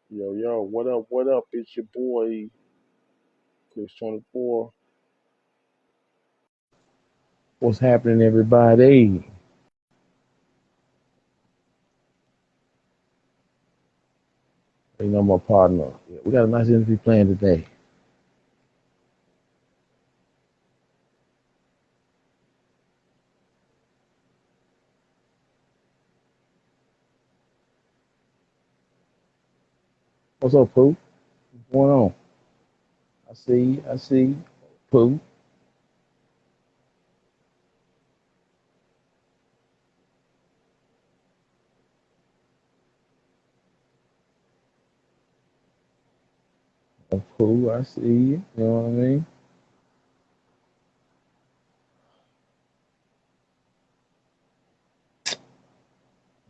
Yo, yo, what up, what up? It's your boy, Chris 24. What's happening, everybody? You know, my partner. Yeah, we got a nice interview planned today. What's up, Pooh? What's going on? I see, Pooh. Pooh, I see you. You know what I mean?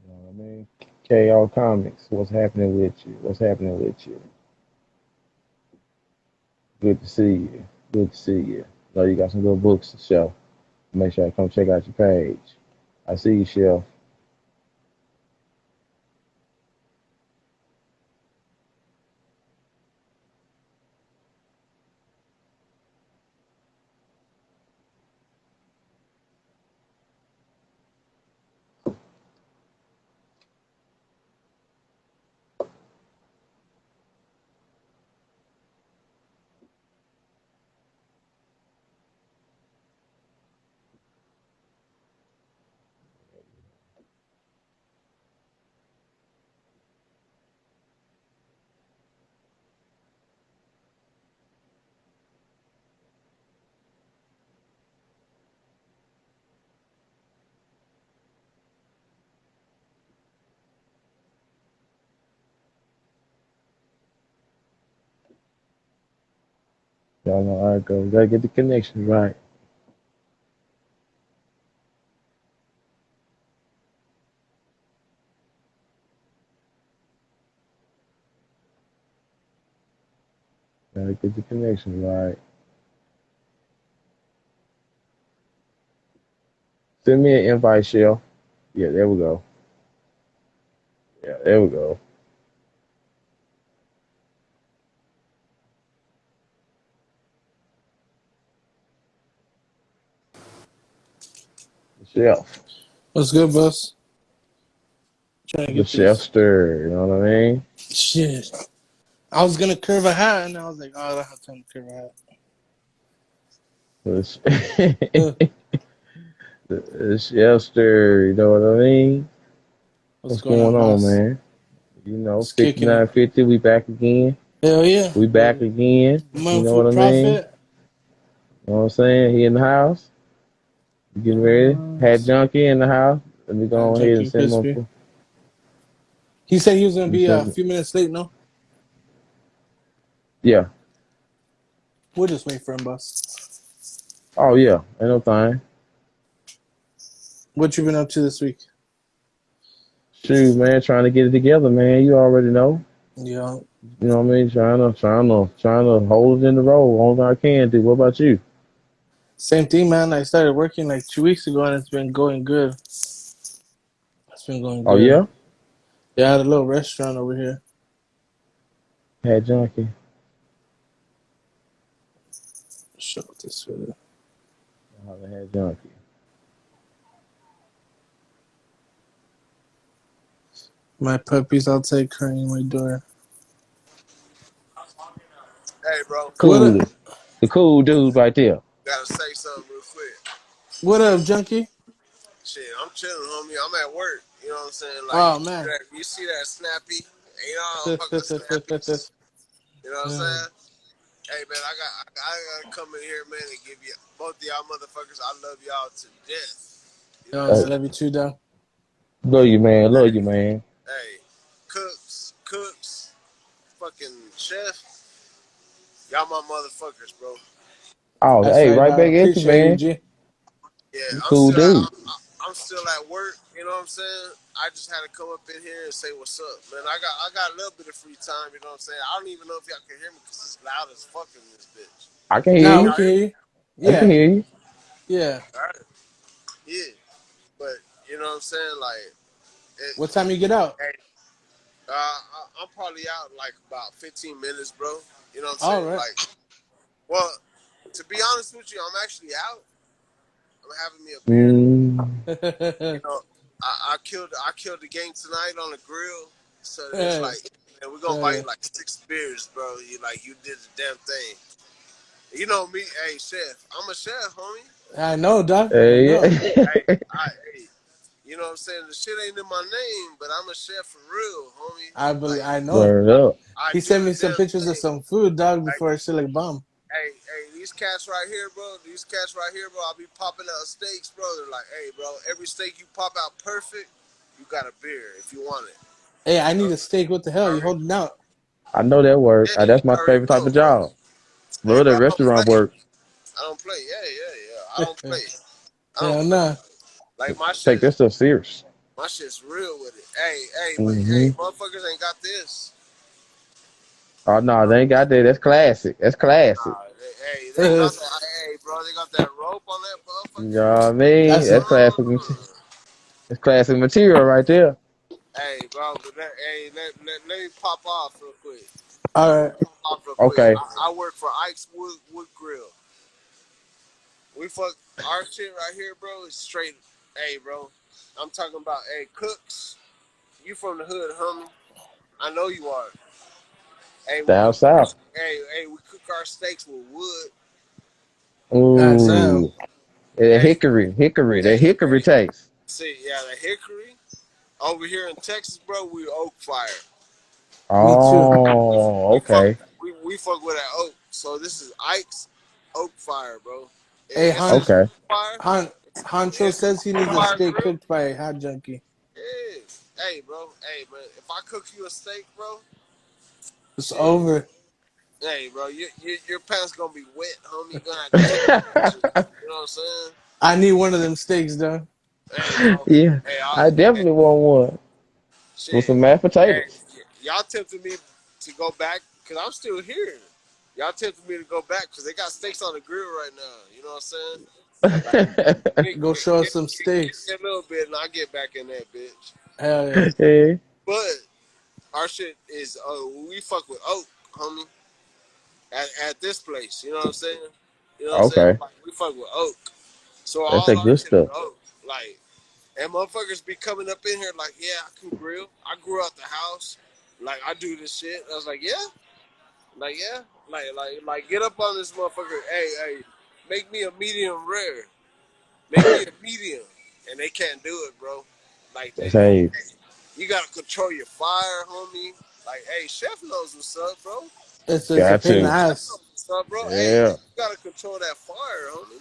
You know what I mean? KL Comics, what's happening with you? What's happening with you? Good to see you. Good to see you. Know you got some good books to show. Make sure I come check out your page. I see you, Chef. Y'all know how it goes. Gotta get the connection right. Gotta get the connection right. Send me an invite, Shell. Yeah, there we go. Yeah, there we go. The chef. What's good, boss? Trying to The get this chefster, you know what I mean? shit. I was gonna curve a hat, and I was like, oh, I don't have time to curve a hat. The, Uh, the chefster, you know what I mean? What's What's going going on, on, boss? man? You know, Just kicking it. 5950, we back again. Hell yeah. We back again. You know what Munfu I mean? profit. You know what I'm saying? He in the house. You getting ready? Had Junkie in the house. Let me go ahead and Junkie send my. crispy. He said he was gonna You be a send, few minutes late. No, yeah. we'll just wait for him, boss. Oh, yeah. Ain't no thing. What you been up to this week? Shoot, man, trying to get it together, man. You already know. Yeah, You know what I mean? Trying to hold it in the road. All I can do. What about you? same thing, man. I started working like 2 weeks ago, and it's been going good. It's been going Oh good. yeah, Yeah, I had a little restaurant over here. had junkie. Show this with it. Oh, they had junkie. My puppies outside crying my door. Hey, bro. What Cool, up? the cool dude right there. Gotta say something real quick. What up, Junkie? Shit, I'm chilling, homie. I'm at work. You know what I'm saying? Like, Oh man. you see that snappy? Ain't all fucking snappies. You know what I'm saying? Hey, man, I gotta come in here, man, and give you both of y'all motherfuckers. I love y'all to death. You know what I'm Yo, I Hey, love saying? you too, dog. love you, man. Love Hey, you, man. hey, cooks, fucking chef. Y'all my motherfuckers, bro. Oh, That's hey, right, right dog. back at you, Appreciate you, man. G. Yeah, You cool dude. I'm still at work. You know what I'm saying? I just had to come up in here and say what's up, man. I got a little bit of free time. You know what I'm saying? I don't even know if y'all can hear me because it's loud as fuck in this bitch. I can hear Nah, Can we you. y'all can hear hear me? you. I can Yeah, hear you. yeah. All right. Yeah, but you know what I'm saying? Like, What time you get out? hey, I'm probably out like about 15 minutes, bro. You know what I'm All saying? right. Like, well, to be honest with you, I'm actually out. I'm having me a beer. You know, I killed the game tonight on the grill. So it's like, man, we're gonna buy you like 6 beers, bro. You did the damn thing. You know me, hey chef. I'm a chef, homie. I know, Doc. I Hey, know. Hey, you know what I'm saying? The shit ain't in my name, but I'm a chef for real, homie. Like I know. word up. I He do sent the me some damn pictures of thing. some food, dog, Like, before I said like bomb. hey, these cats right here, bro. I'll be popping out steaks, bro. They're like, hey, bro, every steak you pop out perfect, you got a beer if you want it. Hey, I You need know, a steak. What the hell? You already, holding out? I know that work. yeah, you That's my already favorite type know, of bro. job. Hey, Love bro, that I don't restaurant play. work. I don't play. Yeah. I don't play. I don't Hell play. nah. Like my Take shit, that stuff serious. my shit's real with it. Hey, but Mm-hmm. hey, motherfuckers ain't got this. Oh no, they ain't got that. That's classic. That's classic. They ain't got that. Hey, bro, they got that rope on that You motherfucker. know what I mean? That's it. That's classic. That's classic material right there. Hey, bro, but let me pop off real quick. All right. Okay. I work for Ike's Wood Grill. We fuck our shit right here, bro. Is straight. Hey, bro, I'm talking about. Hey, cooks, you from the hood, homie? I know you are. Hey, we Down cook. south. We cook our steaks with wood. That's hell. Ooh. That Hey, hickory. That hey, hickory taste. see, yeah, the hickory over here in Texas, bro. We oak fire. Me too. Oh, We fuck okay. we fuck with that oak. So this is Ike's Oak Fire, bro. Hey, It's an Okay. oak fire. Hancho It's says he an oak needs a fire steak grill. cooked by a hot junkie. Yeah. Hey, bro. Hey, man. If I cook you a steak, bro, It's shit. over. Hey, bro. Your pants gonna be wet, homie. You gonna have to take pictures. You know what I'm saying? I need one of them steaks, though. Hey, bro. Yeah. Hey, I hey, definitely want one with shit. some mashed Hey, potatoes. y'all tempted me to go back because I'm still here. Y'all tempted me to go back because they got steaks on the grill right now. You know what I'm saying? Like, Go show us some steaks. get a little bit, and I get back in that bitch. Hell yeah. Yeah. But our shit is, we fuck with oak, homie. At this place, you know what I'm saying? You know what I'm saying? Okay. Like we fuck with oak, so That's all that our good shit is stuff. oak. Like, and motherfuckers be coming up in here like, yeah, I can grill. I grew out the house. Like I do this shit. I was like, yeah, like get up on this motherfucker. Hey, make me a medium rare. Make me a medium, and they can't do it, bro. Like That's hey. you gotta control your fire, homie. Like, hey, chef knows what's up, bro. It's a Got pain in the to. Chef ass. knows what's up, bro. Hey, Yeah. you gotta control that fire, homie.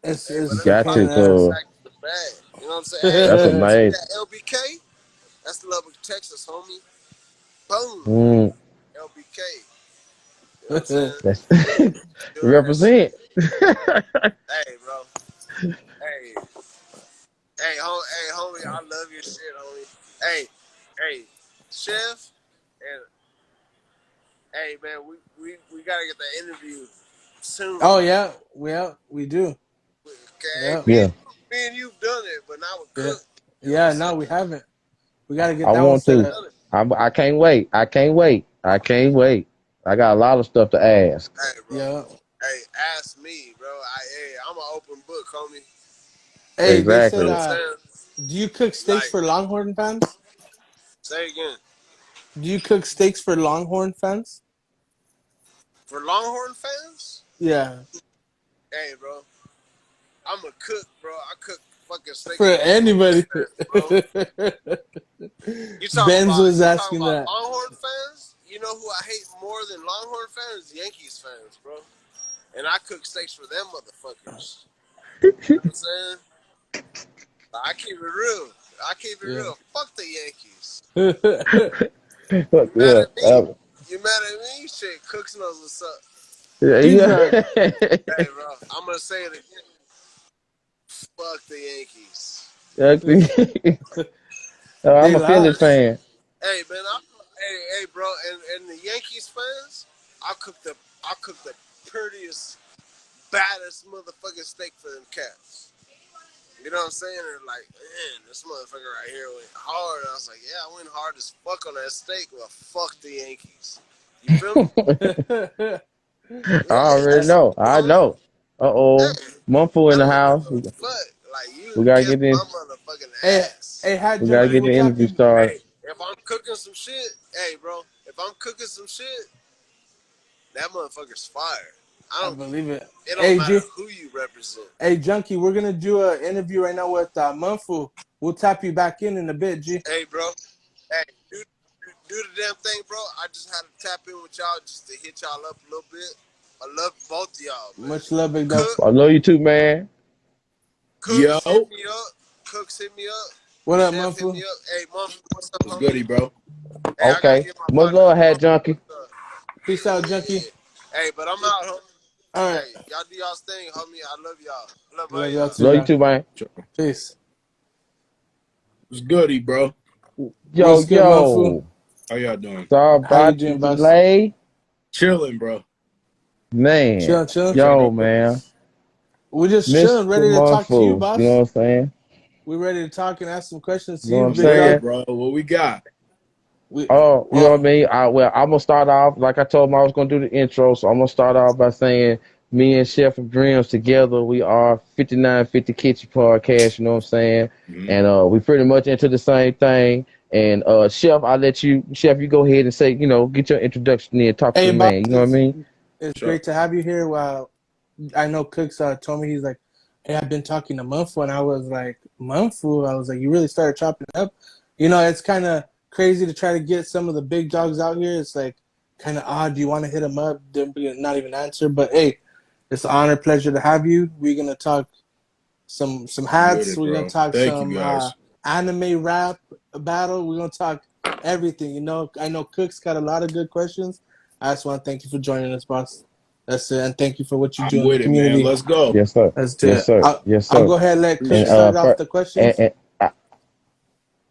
Hey, but You It's let a me got pain pop in to, the this ass. cuz. back in the bag. You know what I'm saying? Hey, That's see amazing. that LBK? That's Lubbock, Texas, homie. Boom, Mm, LBK. You know what I'm saying? that's Doing that shit. represent. Hey, bro. Hey, hey, homie, I love your shit, homie. Hey, chef, and hey, man, we gotta get that interview soon. Oh yeah, we do. Okay, Yeah, Yeah. me and you've done it, but now we're yeah, cooked. You know what I'm yeah. saying? No, we haven't. We gotta get I that one want set to. We've up. done it. I can't wait. I can't wait. I can't wait. I got a lot of stuff to ask. Hey, bro. Yeah. Hey, ask me, bro. I'm an open book, homie. Hey, they You know said, Exactly. what I'm saying? do you cook steaks Like, for Longhorn fans? say again. Do you cook steaks for Longhorn fans? For Longhorn fans, Yeah. hey, bro, I'm a cook, bro. I cook fucking steaks For for Longhorn anybody. fans, bro. Benz was You talking asking about that. Longhorn fans? You know who I hate more than Longhorn fans? Yankees fans, bro. And I cook steaks for them motherfuckers. You know what I'm saying? I keep it real. I keep it Yeah. real. Fuck the Yankees. Fuck You mad yeah. at me? You mad at me? Shit, Cooks knows what's up. Yeah. He's right. Hey, bro, I'm gonna say it again. Fuck the Yankees. They I'm a Phillies lost. fan. Hey, man, hey, bro, and the Yankees fans, I cook the prettiest, baddest motherfucking steak for them cats. You know what I'm saying? And like, man, this motherfucker right here went hard. And I was like, yeah, I went hard as fuck on that steak. Well, fuck the Yankees. You feel me? I Yeah, already just, know. I know. Uh-oh. hey, Munfu I in the don't house. give a fuck. Like, you We gotta kiss get my this. motherfucking hey, ass. hey, Hat We gotta Junkie, get we'll the tap interview you. started. Hey, if I'm cooking some shit, hey, bro, if I'm cooking some shit, that motherfucker's fire. I I don't. believe it. It don't Hey, matter G. who you represent. Hey, Junkie, we're gonna do an interview right now with Munfu. We'll tap you back in a bit, G. Hey, bro. Hey, do the damn thing, bro. I just had to tap in with y'all just to hit y'all up a little bit. I love both of y'all, man. Much love, big dog. I love you too, man. Cooks hit Yo, me up. Cooks hit me up. What up, Chef hit me Munfu? up. Hey, Munfu, what's up, what's homie? goody, bro? Hey, I gotta Okay. get my Much partner. love, Hat Munfu, Junkie. what's up? Peace Yeah, out, yeah, Junkie. yeah. Hey, but I'm out, homie. All right. Hey, y'all do y'all's thing, homie. I love y'all. Love all Love y'all y'all. too, Love you dog. too, man. Peace. What's goody, bro? Yo, What's good, Munfu? yo. How y'all doing? Sorry How you about the doing, boss? delay. Chilling, bro. Man. Chilling. What y'all Yo, doing? man. We're just Mr. chilling, ready to talk to you, Munfu. You know what boss. I'm saying? We're ready to talk and ask some questions to You know what you, I'm I'm big with saying? it, dog. bro. What we got? We Oh, you know what I well, mean? I'm gonna start off like I told him I was gonna do the intro, so I'm gonna start off by saying me and Chef of Dreams together, we are 5950 Kitchen Podcast, you know what I'm saying? Mhm. And we pretty much into the same thing. And Chef, Chef, you go ahead and say, get your introduction in, talk to hey, the boss, man, you know what I mean? it's Sure. great to have you here. Well, I know Cooks told me he's like, hey, I've been talking to Munfu, and I was like, Munfu? I was like, you really started chopping it up? You know, it's kind of crazy to try to get some of the big dogs out here. It's like kind of odd. Do you want to hit them up? They're not even answer. But hey, it's an honor, pleasure to have you. We're gonna talk some I'm with hats. it, We're gonna bro. talk Thank you, some guys. anime rap battle. We're gonna talk everything. You know, I know Cook's got a lot of good questions. I just want to thank you for joining us, boss. That's it, and thank you for what you I'm do in the with it, man. community. Let's go. Yes, sir. Let's do Yes, it. sir. Yes, I'll sir. go ahead and let Cook And Appreciate start it. off the questions.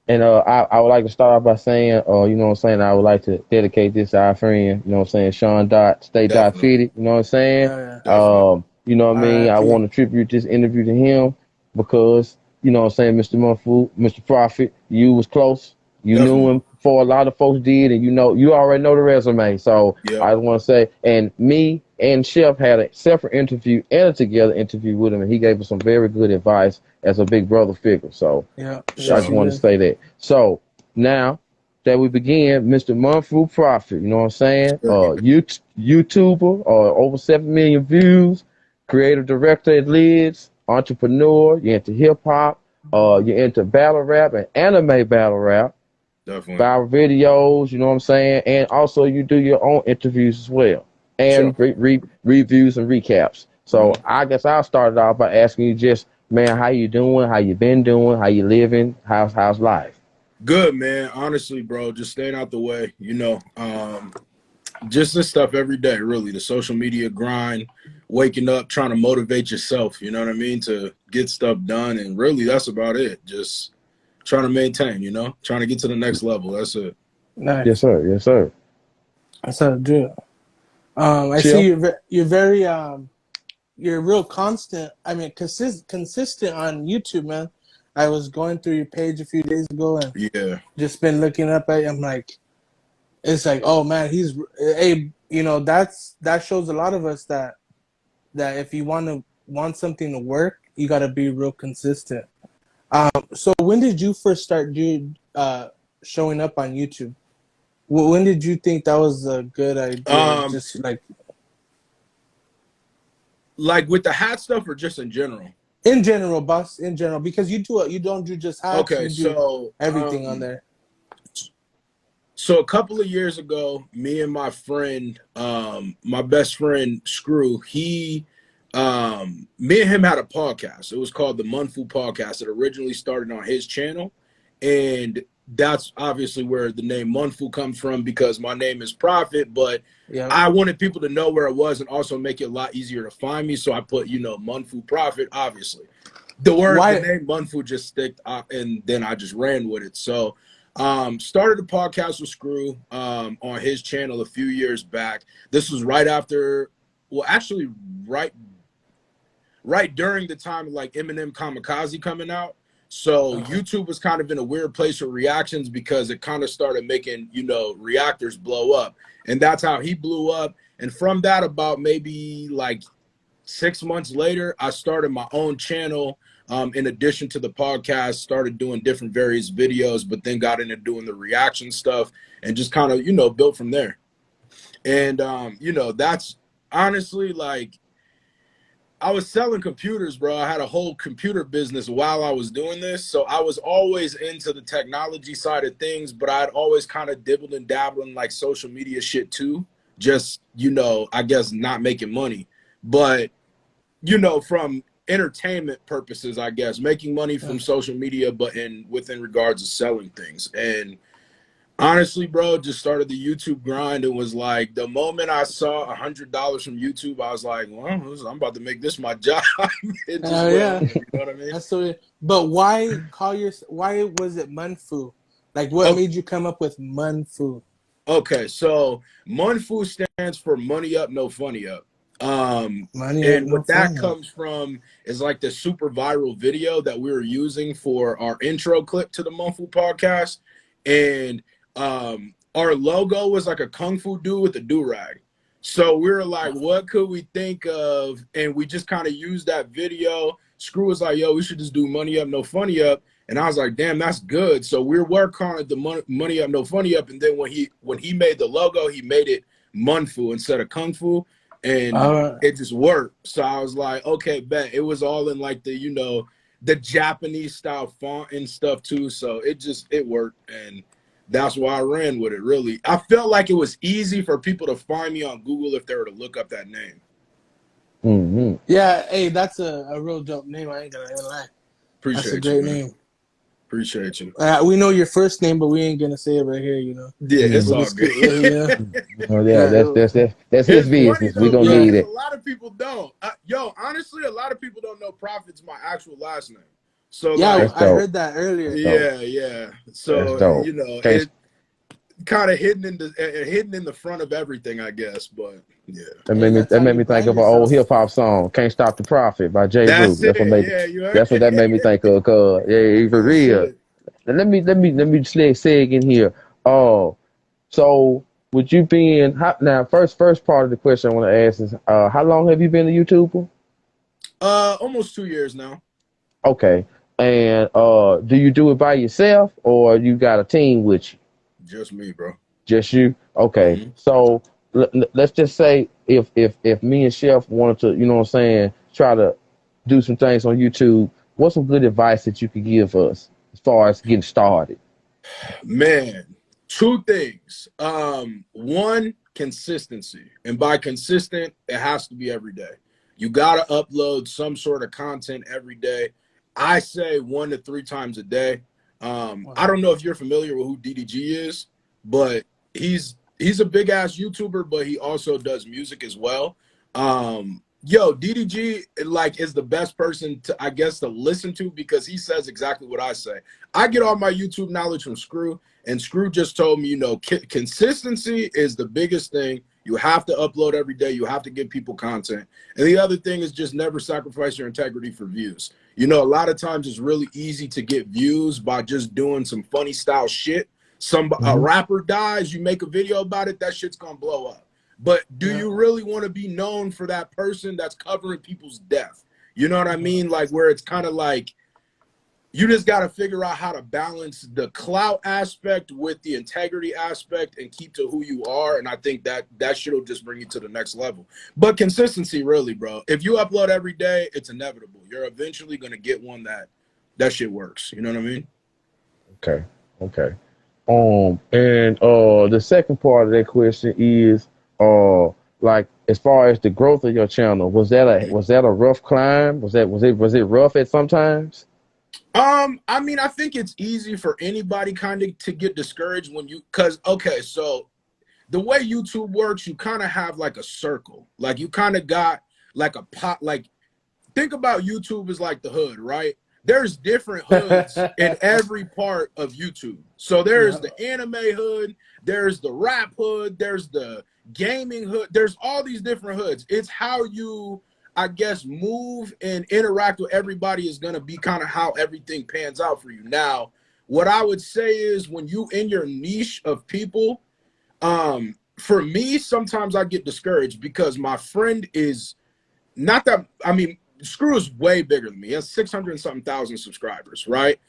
I would like to start off by saying, you know what I'm saying, I would like to dedicate this to our friend, you know what I'm saying, Sean Dot, Stay Dot Definitely. Fitted, you know what I'm saying? Yeah, yeah. Definitely. You know what I mean? I R.I.P. want to tribute this interview to him because, you know what I'm saying, Mr. Munfu, Mr. Prophet, you was close. You knew Definitely. him before a lot of folks did, and you already know the resume. So Yep. I just want to say, and me and Chef had a separate interview and a together interview with him, and he gave us some very good advice as a big brother figure. So Yeah, For I yes, just he sure. want to did. say that. So now that we begin, Mr. Munfu Prophet, you know what I'm saying? Sure. YouTuber, over 7 million views, creative director at Lids, entrepreneur, you're into hip hop, you're into battle rap and anime battle rap, Definitely. viral videos, you know what I'm saying? And also you do your own interviews as well, Sure. and reviews and recaps. hmm So I guess I'll start it off by asking you just, man, how you doing? How you been doing? How you living? How's life? Good, man. Honestly, bro, just staying out the way, just this stuff every day, really. The social media grind, waking up, trying to motivate yourself, you know what I mean, to get stuff done. And really, that's about it. Just trying to maintain, trying to get to the next level. That's it. Yes, Nice. sir. Yes, sir. That's how to do it. I see Chill. you're very you're real constant. I mean, consistent on YouTube, man. I was going through your page a few days ago and Yeah. just been looking up at. I'm like, it's like, oh man, he's hey, you know, that shows a lot of us that if you want something to work, you got to be real consistent. So when did you first start showing up on YouTube? When did you think that was a good idea? Um, Just like like with the hat stuff or just in general? in general, boss, in general, because you don't do just hats, Okay, you do so everything on there. a couple of years ago, me and my friend, my best friend Screw, me and him had a podcast. It was called the Munfu Podcast. It originally started on his channel, and that's obviously where the name Munfu comes from because my name is Prophet, but Yeah. I wanted people to know where it was and also make it a lot easier to find me. So I put, Munfu Prophet, obviously. The Why? name Munfu just sticked, and then I just ran with it. So started a podcast with Screw on his channel a few years back. This was right after, well, actually, right during the time of like Eminem Kamikaze coming out. So YouTube was kind of in a weird place with reactions because it kind of started making, you know, reactors blow up. And that's how he blew up. And from that, about maybe like 6 months later, I started my own channel. In addition to the podcast, started doing different various videos, but then got into doing the reaction stuff and just kind of, you know, built from there. And, you know, that's honestly like, I was selling computers, bro. I had a whole computer business while I was doing this. So I was always into the technology side of things, but I'd always kind of dibbled and dabbled in like social media shit too. Just, you know, I guess not making money. But, you know, from entertainment purposes, I guess, making money from social media, but within regards to selling things. And honestly, bro, just started the YouTube grind. It was like the moment I saw $100 from YouTube, I was like, well, I'm about to make this my job. It just Yeah, you know what I mean? that's so. But why why was it Munfu? Like, what made you come up with Munfu? Okay, so Munfu stands for money up, no funny up. Money up, And no what that fun. comes from is like the super viral video that we were using for our intro clip to the Munfu podcast. And our logo was like a kung fu dude with a do-rag. So we were like, what could we think of? And we just kind of used that video. Screw was like, yo, we should just do money up, no funny up. And I was like, damn, that's good. So we're working on the money up, no funny up. And then when he made the logo, he made it Munfu instead of Kung Fu. And it just worked. So I was like, okay, bet. It was all in like the, you know, the Japanese style font and stuff too. So it worked. And that's why I ran with it, really. I felt like it was easy for people to find me on Google if they were to look up that name. Mm-hmm. Yeah, hey, that's a real dope name. I ain't gonna even lie. That's a great name. Appreciate you. We know your first name, but we ain't gonna say it right here. You know. Yeah, it's all good. Oh yeah, that's his business. Funny, We though, gonna bro, need it. a lot of people don't. Honestly, a lot of people don't know Prophet's my actual last name. So yeah, like, I heard that earlier. Yeah. So you know, it kind of hidden in the front of everything, I guess. But yeah, That made me think of an old hip hop song, "Can't Stop the Prophet" by J. Rue. That's what that made me think of. Yeah, for real. And let me seg in here. So with you being now, first part of the question I want to ask is, how long have you been a YouTuber? Almost 2 years now. Okay, and do you do it by yourself or you got a team with you? Just me, bro. Just you? Okay. Mm-hmm. So let's just say if me and Chef wanted to, you know what I'm saying, try to do some things on YouTube, what's some good advice that you could give us as far as getting started? Man, two things. One, consistency. And by consistent, it has to be every day. You got to upload some sort of content every day. I say 1 to 3 times a day. I don't know if you're familiar with who DDG is, but he's a big ass YouTuber, but he also does music as well. DDG like is the best person to, I guess, to listen to because he says exactly what I say. I get all my YouTube knowledge from Screw, and Screw just told me, you know, consistency is the biggest thing. You have to upload every day. You have to give people content. And the other thing is just never sacrifice your integrity for views. You know, a lot of times it's really easy to get views by just doing some funny style shit. A rapper dies, you make a video about it, that shit's gonna blow up. But do you really want to be known for that person that's covering people's death? You know what I mean? Like where it's kind of like you just got to figure out how to balance the clout aspect with the integrity aspect and keep to who you are. And I think that shit will just bring you to the next level. But consistency, really, bro. If you upload every day, it's inevitable. You're eventually going to get one that shit works. You know what I mean? Okay. And the second part of that question is, like as far as the growth of your channel, was that a rough climb? Was it rough at sometimes? I mean, I think it's easy for anybody kind of to get discouraged so the way YouTube works, you kind of have like a circle, like you kind of got like a pot, like think about YouTube as like the hood, right? There's different hoods in every part of YouTube. So there's the anime hood, there's the rap hood, there's the gaming hood, there's all these different hoods. It's how you, I guess, move and interact with everybody is going to be kind of how everything pans out for you. Now, what I would say is when you in your niche of people, for me, sometimes I get discouraged because my friend is not that, I mean, Screw is way bigger than me. He has 600 and something thousand subscribers, right?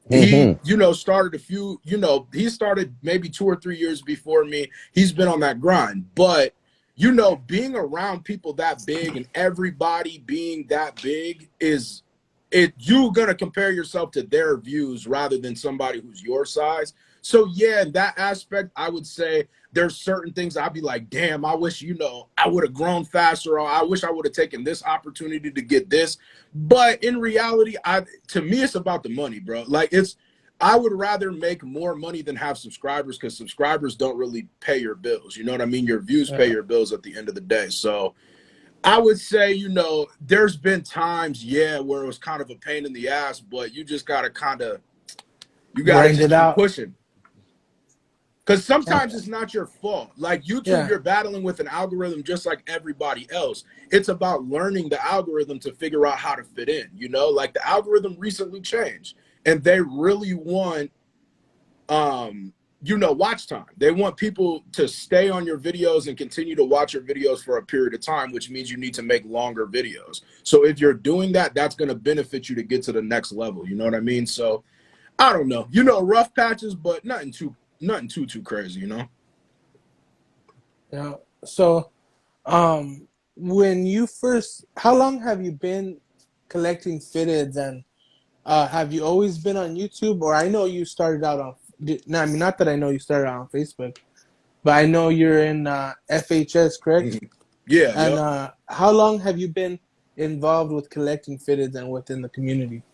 He, you know, started a few, you know, he started maybe 2 or 3 years before me. He's been on that grind. But, you know, being around people that big and everybody being that big is you're gonna compare yourself to their views rather than somebody who's your size. So yeah, in that aspect, I would say there's certain things I'd be like, damn, I wish, you know, I would have grown faster, or I wish I would have taken this opportunity to get this. But in reality, to me, it's about the money, bro. Like I would rather make more money than have subscribers, because subscribers don't really pay your bills. You know what I mean? Your views pay your bills at the end of the day. So I would say, you know, there's been times, yeah, where it was kind of a pain in the ass, but you just gotta just keep pushing. Because sometimes it's not your fault. Like YouTube, you're battling with an algorithm just like everybody else. It's about learning the algorithm to figure out how to fit in, you know? Like the algorithm recently changed, and they really want, you know, watch time. They want people to stay on your videos and continue to watch your videos for a period of time, which means you need to make longer videos. So if you're doing that, that's going to benefit you to get to the next level. You know what I mean? So I don't know, you know, rough patches, but nothing too crazy, you know? Yeah. So, when you first, how long have you been collecting fitteds, and have you always been on YouTube? Or I know you started out on, no, I mean, not that I know you started out on Facebook, but I know you're in FHS, correct? Mm-hmm. Yeah. And how long have you been involved with collecting fitteds and within the community?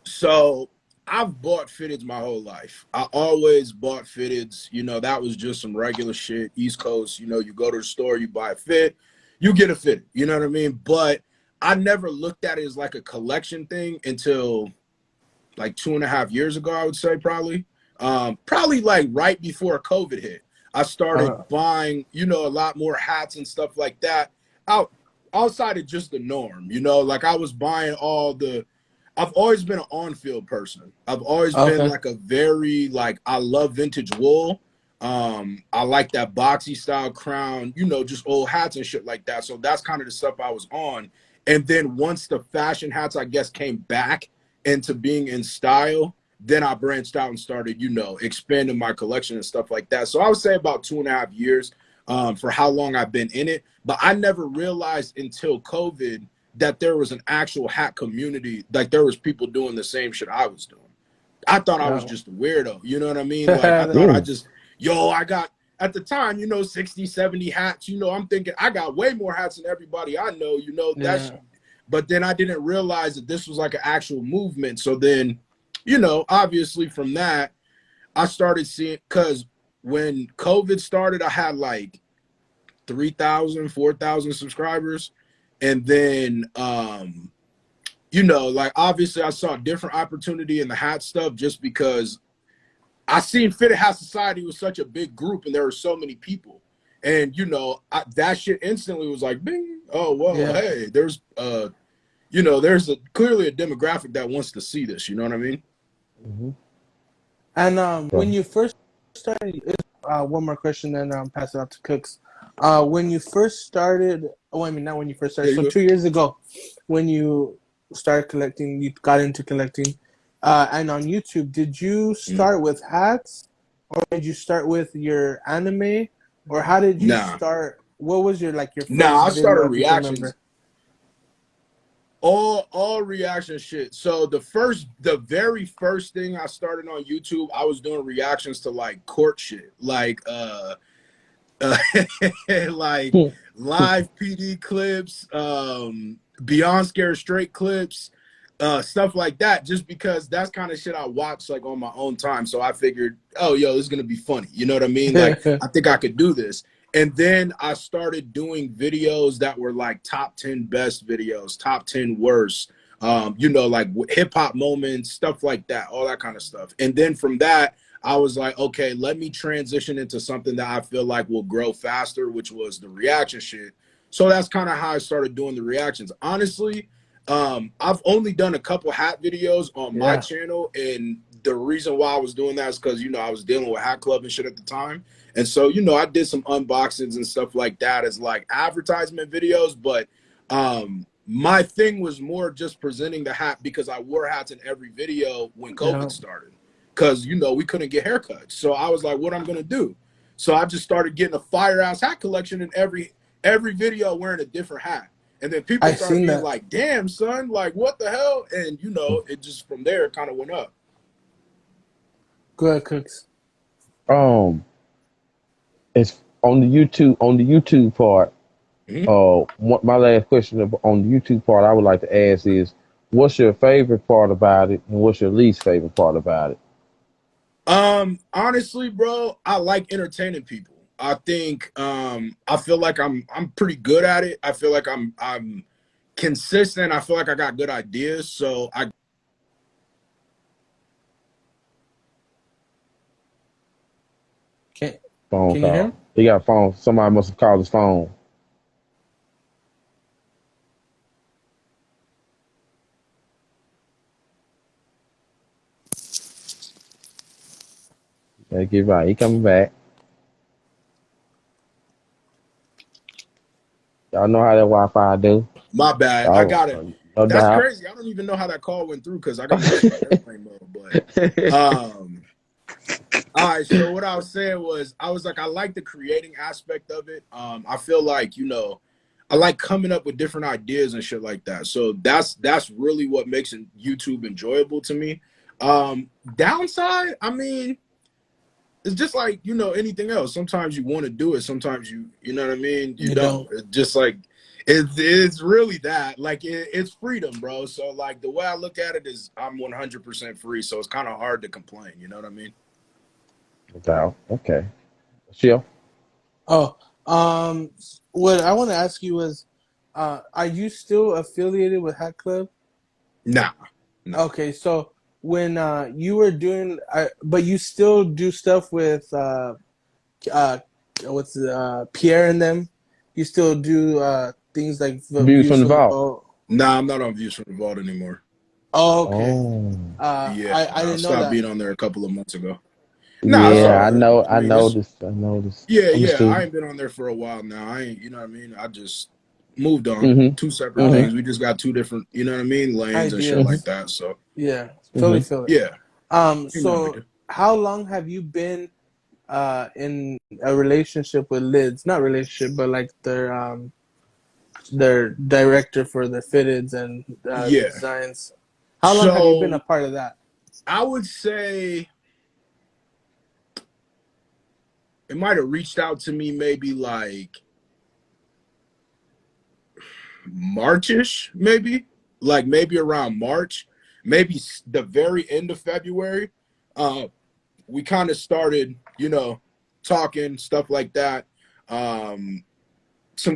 So I've bought fitteds my whole life. I always bought fitteds. You know, that was just some regular shit. East Coast, you know, you go to the store, you buy a fit, you get a fitted. You know what I mean? But I never looked at it as like a collection thing until like 2.5 years ago, I would say, probably. Probably like right before COVID hit. I started buying, you know, a lot more hats and stuff like that outside of just the norm, you know, like I was buying I've always been an on-field person. I've always been like a very, like, I love vintage wool. I like that boxy style crown, you know, just old hats and shit like that. So that's kind of the stuff I was on. And then once the fashion hats, I guess, came back into being in style, then I branched out and started, you know, expanding my collection and stuff like that. So I would say about 2.5 years for how long I've been in it. But I never realized until COVID that there was an actual hat community, like there was people doing the same shit I was doing. I thought I was just a weirdo, you know what I mean? Like I thought I got, at the time, you know, 60, 70 hats, you know, I'm thinking I got way more hats than everybody I know, you know, but then I didn't realize that this was like an actual movement. So then, you know, obviously from that, I started seeing, because when COVID started, I had like 3,000, 4,000 subscribers. And then, you know, like obviously I saw a different opportunity in the hat stuff just because I seen Fitted Hat Society was such a big group and there were so many people. And, you know, that shit instantly was like, bing, oh, well, hey, there's, you know, there's clearly a demographic that wants to see this, you know what I mean? And when you first started, one more question, then pass it out to Cooks. When you first started, oh, I mean, not when you first started, so 2 years ago, when you started collecting, you got into collecting, and on YouTube, did you start with hats, or did you start with your anime, or how did you start? What was your first I started video, reactions. All reaction shit. So the very first thing I started on YouTube, I was doing reactions to like court shit, like like live PD clips, Beyond Scared Straight clips, stuff like that, just because that's kind of shit I watch like on my own time. So I figured, oh, yo, this is gonna be funny. You know what I mean? Like, I think I could do this. And then I started doing videos that were like top 10 best videos, top 10 worst, you know, like hip hop moments, stuff like that, all that kind of stuff. And then from that, I was like, okay, let me transition into something that I feel like will grow faster, which was the reaction shit. So that's kind of how I started doing the reactions. Honestly, I've only done a couple hat videos on my channel, and the reason why I was doing that is because, you know, I was dealing with Hat Club and shit at the time. And so, you know, I did some unboxings and stuff like that as like advertisement videos, but my thing was more just presenting the hat because I wore hats in every video when COVID started, because, you know, we couldn't get haircuts. So I was like, what I'm going to do? So I just started getting a fire ass hat collection in every video wearing a different hat. And then people started being like, damn, son, like, what the hell? And, you know, it just from there kind of went up. Go ahead, Cooks. It's on the YouTube part. My last question on the YouTube part I would like to ask is, what's your favorite part about it, and what's your least favorite part about it? Honestly, bro, I like entertaining people. I think I feel like I'm pretty good at it. I feel like I'm consistent. I feel like I got good ideas. So Phone Can call. you hear him? He got a phone. Somebody must have called his phone. Yeah, get right. He coming back. Y'all know how that Wi-Fi do. my bad. I got it. No That's doubt. crazy. I don't even know how that call went through because I got my shit on airplane mode. But all right. So what I was saying was, I was like, I like the creating aspect of it. I feel like, you know, I like coming up with different ideas and shit like that. So that's really what makes YouTube enjoyable to me. Downside, I mean, it's just like, you know, anything else. Sometimes you want to do it. Sometimes you know what I mean? You don't. It's just like, it's really that. Like, it's freedom, bro. So, like, the way I look at it is I'm 100% free. So it's kind of hard to complain. You know what I mean? Wow. Okay. Chill. Oh, what I want to ask you is, are you still affiliated with Hat Club? Nah. Okay, so when you were doing, but you still do stuff with Pierre and them. You still do things like Views from the Vault. Nah, I'm not on Views from the Vault anymore. Oh, okay. Yeah, I didn't know stopped that. being on there a couple of months ago. Nah, yeah, I know. I mean, noticed. Yeah, I ain't been on there for a while now. I ain't, you know what I mean? I just moved on. Two separate things. We just got two different, you know what I mean, lanes and shit like that. So yeah, totally feel it. Yeah. So how long have you been in a relationship with Lids? Not relationship, but like their director for the fitteds and designs. How long have you been a part of that? I would say it might have reached out to me maybe like Marchish, maybe around March, maybe the very end of February. We kind of started, you know, talking stuff like that. Some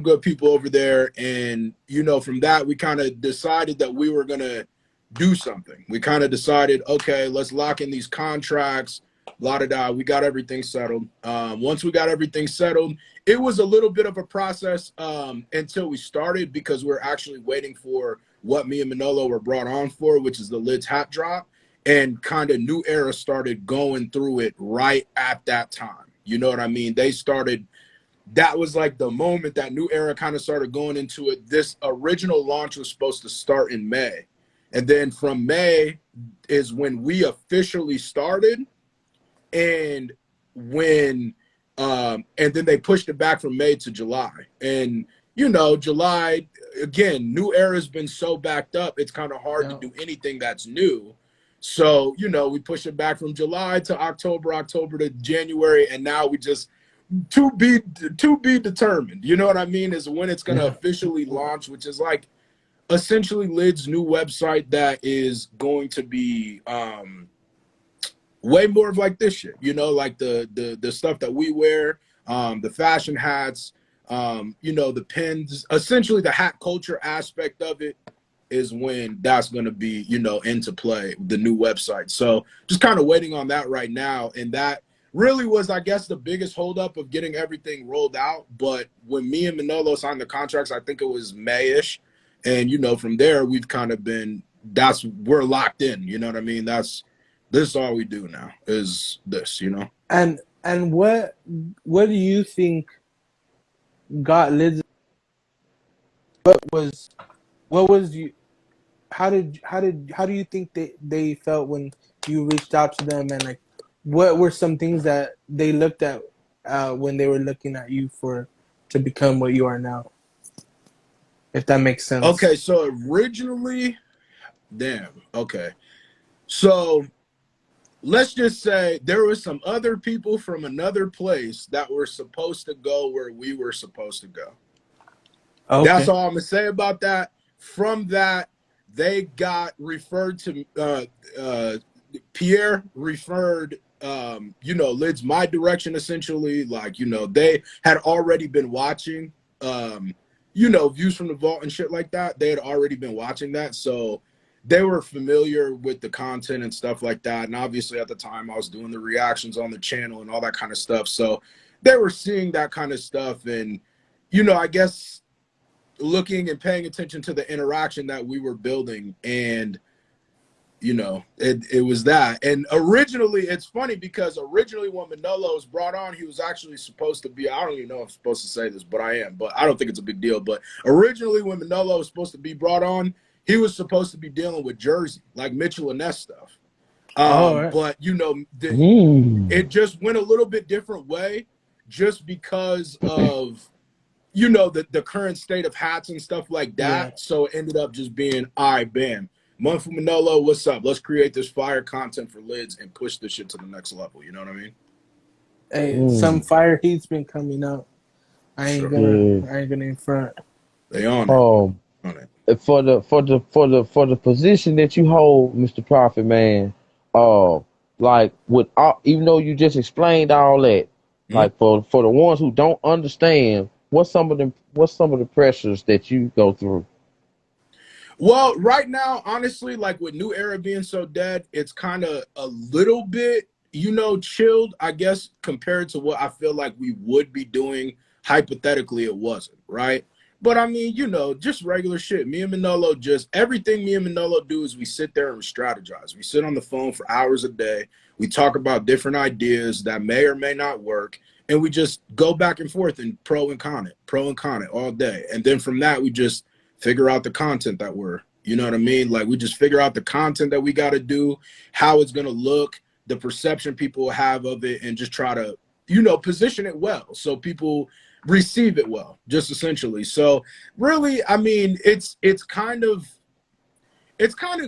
good people over there, and you know, from that we kind of decided that we were gonna do something. We kind of decided, okay, let's lock in these contracts. Blah da da. We got everything settled. Once we got everything settled, it was a little bit of a process until we started, because we're actually waiting for what me and Manolo were brought on for, which is the Lids hat drop, and kind of New Era started going through it right at that time. You know what I mean? They started. That was like the moment that New Era kind of started going into it. This original launch was supposed to start in May. And then from May is when we officially started. And when and then they pushed it back from May to July. And you know, July, again, New Era's been so backed up, it's kind of hard to do anything that's new. So, you know, we push it back from July to October to January, and now we just to be determined, you know what I mean, is when it's going to officially launch, which is like essentially Lid's new website that is going to be way more of like this shit, you know, like the stuff that we wear, the fashion hats, you know, the pins, essentially the hat culture aspect of it is when that's going to be, you know, into play, the new website. So just kind of waiting on that right now. And that really was, I guess, the biggest holdup of getting everything rolled out. But when me and Manolo signed the contracts, I think it was May-ish. And, you know, from there, we've kind of been, we're locked in. You know what I mean? This is all we do now is this, you know? And what do you think got Lids? What was you? How do you think they felt when you reached out to them, and like what were some things that they looked at when they were looking at you to become what you are now? If that makes sense. Okay, so originally, okay. So let's just say there were some other people from another place that were supposed to go where we were supposed to go. Okay. That's all I'm going to say about that. From that, they got referred to, Pierre referred, you know, Lids my direction, essentially. Like, you know, they had already been watching, you know, Views from the Vault and shit like that. They had already been watching that. So they were familiar with the content and stuff like that. And obviously at the time I was doing the reactions on the channel and all that kind of stuff. So they were seeing that kind of stuff. And, you know, I guess looking and paying attention to the interaction that we were building. And, you know, it was that. And originally, it's funny because originally when Manolo was brought on, he was actually supposed to be, I don't even know if I'm supposed to say this, but I am. But I don't think it's a big deal. But originally when Manolo was supposed to be brought on, he was supposed to be dealing with Jersey, like Mitchell and Ness stuff. Right. But, you know, it just went a little bit different way just because of, you know, the current state of hats and stuff like that. Yeah. So it ended up just being, all right, bam. Munfu Manolo, what's up? Let's create this fire content for Lids and push this shit to the next level. You know what I mean? Hey, some fire heat's been coming up. I ain't gonna in front. They on it. On it. For the position that you hold, Mr. Prophet, man, like with all, even though you just explained all that, like for the ones who don't understand, what's some of the pressures that you go through? Well, right now, honestly, like with New Era being so dead, it's kind of a little bit, you know, chilled, I guess, compared to what I feel like we would be doing. Hypothetically, it wasn't, right? But I mean, you know, just regular shit. Me and Manolo, just everything me and Manolo do is we sit there and we strategize. We sit on the phone for hours a day. We talk about different ideas that may or may not work. And we just go back and forth and pro and con it all day. And then from that, we just figure out the content that you know what I mean? Like we just figure out the content that we got to do, how it's going to look, the perception people have of it, and just try to, you know, position it well so people receive it well, just essentially. So really, I mean, it's kind of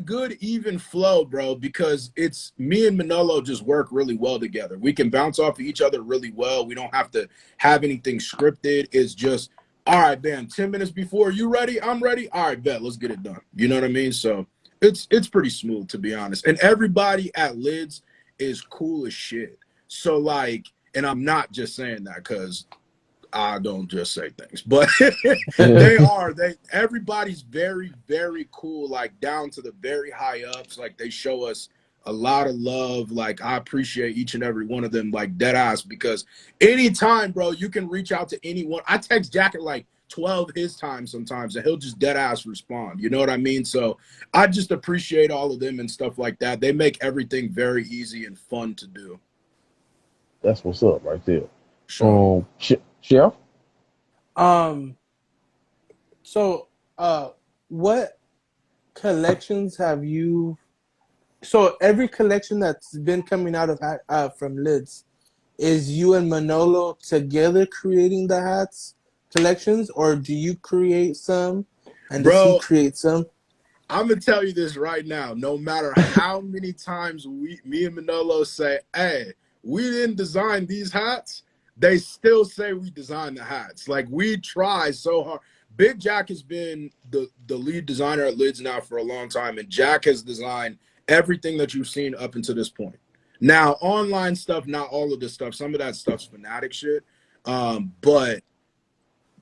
good, even flow, bro, because it's me and Manolo just work really well together. We can bounce off of each other really well. We don't have to have anything scripted. It's just, all right, bam, 10 minutes before, you ready? I'm ready. All right, bet, let's get it done. You know what I mean? So it's pretty smooth, to be honest. And everybody at Lids is cool as shit. So like, and I'm not just saying that because I don't just say things, but everybody's very, very cool, like down to the very high ups. Like they show us a lot of love. Like I appreciate each and every one of them, like dead ass, because anytime, bro, you can reach out to anyone. I text Jack at like 12 his time sometimes and he'll just dead ass respond. You know what I mean? So I just appreciate all of them and stuff like that. They make everything very easy and fun to do. That's what's up right there. Sure. Chef? So, what collections have you? So every collection that's been coming out of from Lids, is you and Manolo together creating the hats collections, or do you create some and does he create some? I'm gonna tell you this right now. No matter how many times me and Manolo say, "Hey, we didn't design these hats," they still say we designed the hats. Like we try so hard. Big Jack has been the lead designer at Lids now for a long time, and Jack has designed everything that you've seen up until this point. Now, online stuff, not all of this stuff. Some of that stuff's fanatic shit. But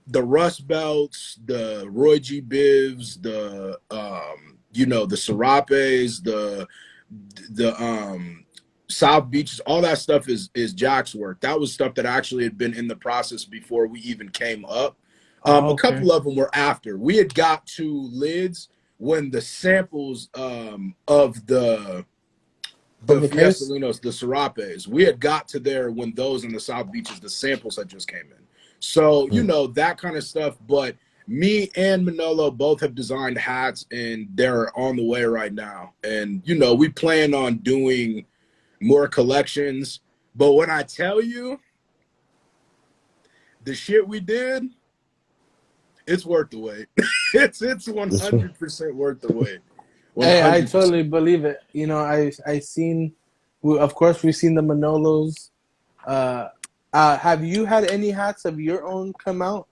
the Rust Belts, the Roy G. Bivs, the you know, the Serapes, the South Beaches, all that stuff is Jack's work. That was stuff that actually had been in the process before we even came up. Oh, A couple of them were after. We had got to lids when the samples of the Fiestalinos, the Serapes, we had got to there when those in the South Beaches, the samples had just came in. So, you know, that kind of stuff. But me and Manolo both have designed hats, and they're on the way right now. And, you know, we plan on doing more collections. But when I tell you the shit we did, it's worth the wait. It's 100% worth the wait. 100%. Hey, I totally believe it. You know, I seen, of course, we've seen the Manolos. Have you had any hats of your own come out?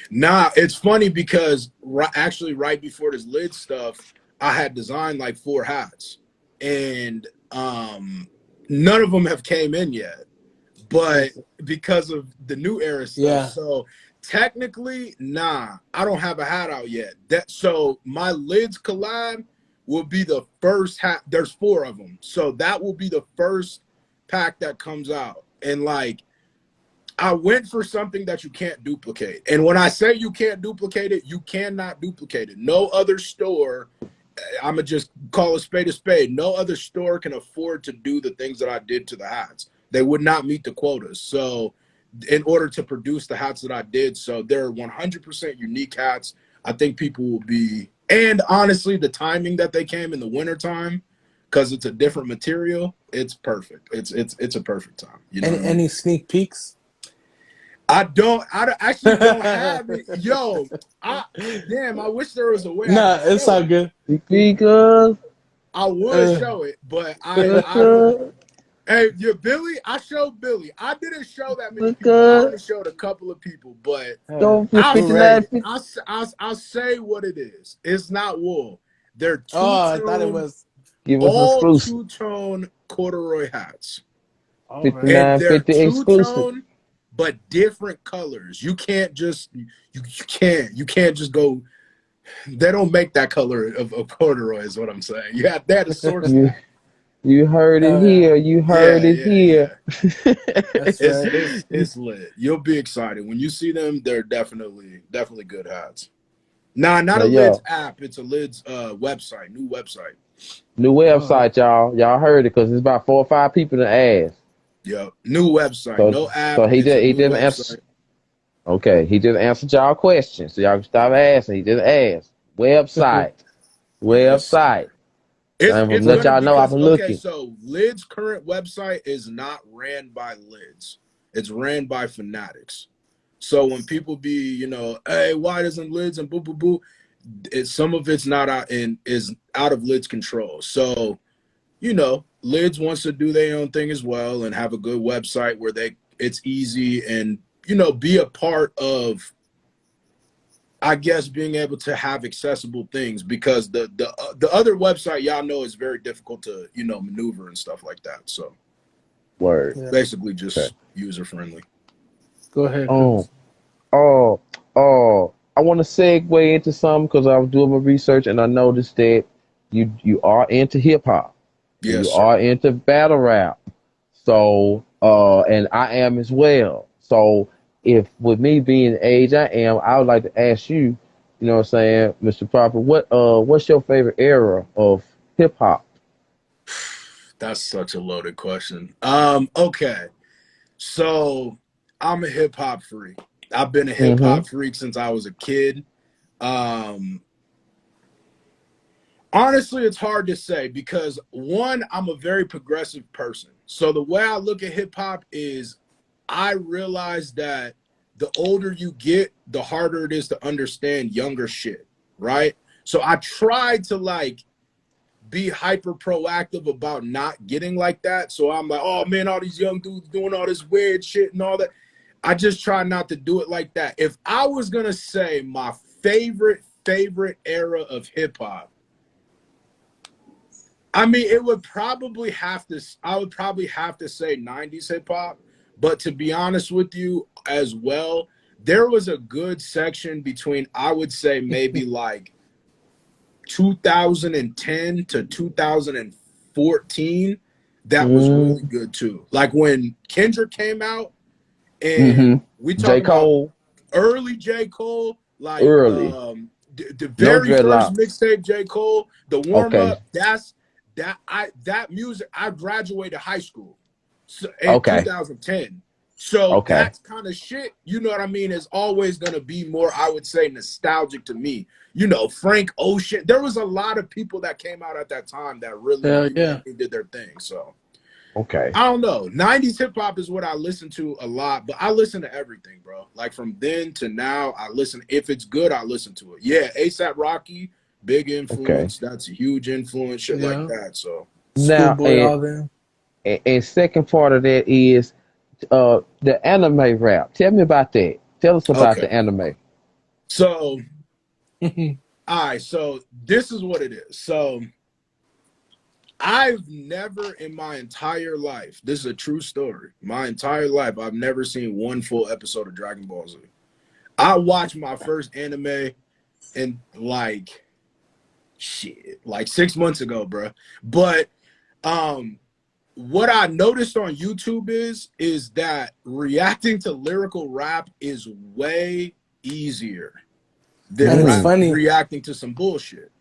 Nah, it's funny because actually right before this lid stuff, I had designed like 4 hats, and none of them have came in yet, but because of the new era stuff. Yeah. So technically, nah, I don't have a hat out yet. So my lids collab will be the first hat. There's 4 of them, so that will be the first pack that comes out. And like, I went for something that you can't duplicate. And when I say you can't duplicate it, you cannot duplicate it. No other store, I'm going to just call a spade a spade. No other store can afford to do the things that I did to the hats. They would not meet the quotas. So in order to produce the hats that I did, so they're 100% unique hats. I think people will be, and honestly, the timing that they came in the wintertime, because it's a different material, it's perfect. It's a perfect time. You know any sneak peeks? I actually don't have it. Yo, damn, I wish there was a way. Nah, it's all good. Because I would show it, but hey, Billy, I showed Billy. I didn't show that many people. I only showed a couple of people, but I'll say what it is. It's not wool. They're two-tone, I thought it was all two-tone corduroy hats. Right. And they're two-tone, but different colors. You can't just you can't just go. They don't make that color of corduroy, is what I'm saying. You had that source. You heard it here. You heard it here. It's lit. You'll be excited when you see them. They're definitely good hats. Nah, not a Lids app. It's a Lids website. New website. New website, y'all. Y'all heard it because it's about 4 or 5 people to ask. Yeah, new website. So, no app. So he didn't answer. Okay, he just answered y'all questions, so y'all can stop asking. He just asked. Website. Website. I'm gonna let y'all know I've been looking. Okay, so Lids' current website is not ran by Lids. It's ran by Fanatics. So when people be, you know, hey, why doesn't Lids and boo boo boo? Some of it's not out and is out of Lids' control. So, you know, Lids wants to do their own thing as well and have a good website where it's easy and, you know, be a part of, I guess, being able to have accessible things, because the other website, y'all know, is very difficult to, you know, maneuver and stuff like that. So basically just user friendly. Go ahead. I want to segue into something because I was doing my research and I noticed that you are into hip hop. Yes, you are into battle rap. So and I am as well. So if with me being the age I am, I would like to ask you, you know what I'm saying, Mr. Proper, what's your favorite era of hip hop? That's such a loaded question. Okay. So I'm a hip hop freak. I've been a hip hop freak since I was a kid. Honestly, it's hard to say because, one, I'm a very progressive person. So the way I look at hip hop is I realize that the older you get, the harder it is to understand younger shit, right? So I try to like be hyper proactive about not getting like that. So I'm like, oh man, all these young dudes doing all this weird shit and all that. I just try not to do it like that. If I was gonna say my favorite era of hip hop, I mean, I would probably have to say 90s hip hop. But to be honest with you as well, there was a good section between, I would say, maybe like 2010 to 2014 that was really good too. Like when Kendrick came out, and we J. talking about Cole. early J. Cole, like Early. the No very first dreadlocks. mixtape J. Cole, the warm Okay. up. That music. I graduated high school in Okay. 2010. So Okay. that kind of shit, you know what I mean, is always gonna be more, I would say, nostalgic to me. You know, Frank Ocean. There was a lot of people that came out at that time that really did their thing. So okay. I don't know. 90s hip hop is what I listen to a lot, but I listen to everything, bro. Like from then to now, I listen. If it's good, I listen to it. Yeah, ASAP Rocky, big influence. Okay. That's a huge influence, shit like that. So Now, Schoolboy, all them. and second part of that is the anime rap. Tell me about that. Tell us about the anime. So, all right. So this is what it is. So I've never in my entire life, this is a true story, my entire life, I've never seen one full episode of Dragon Ball Z. I watched my first anime in like 6 months ago, bro. But what I noticed on YouTube is that reacting to lyrical rap is way easier than reacting to some bullshit.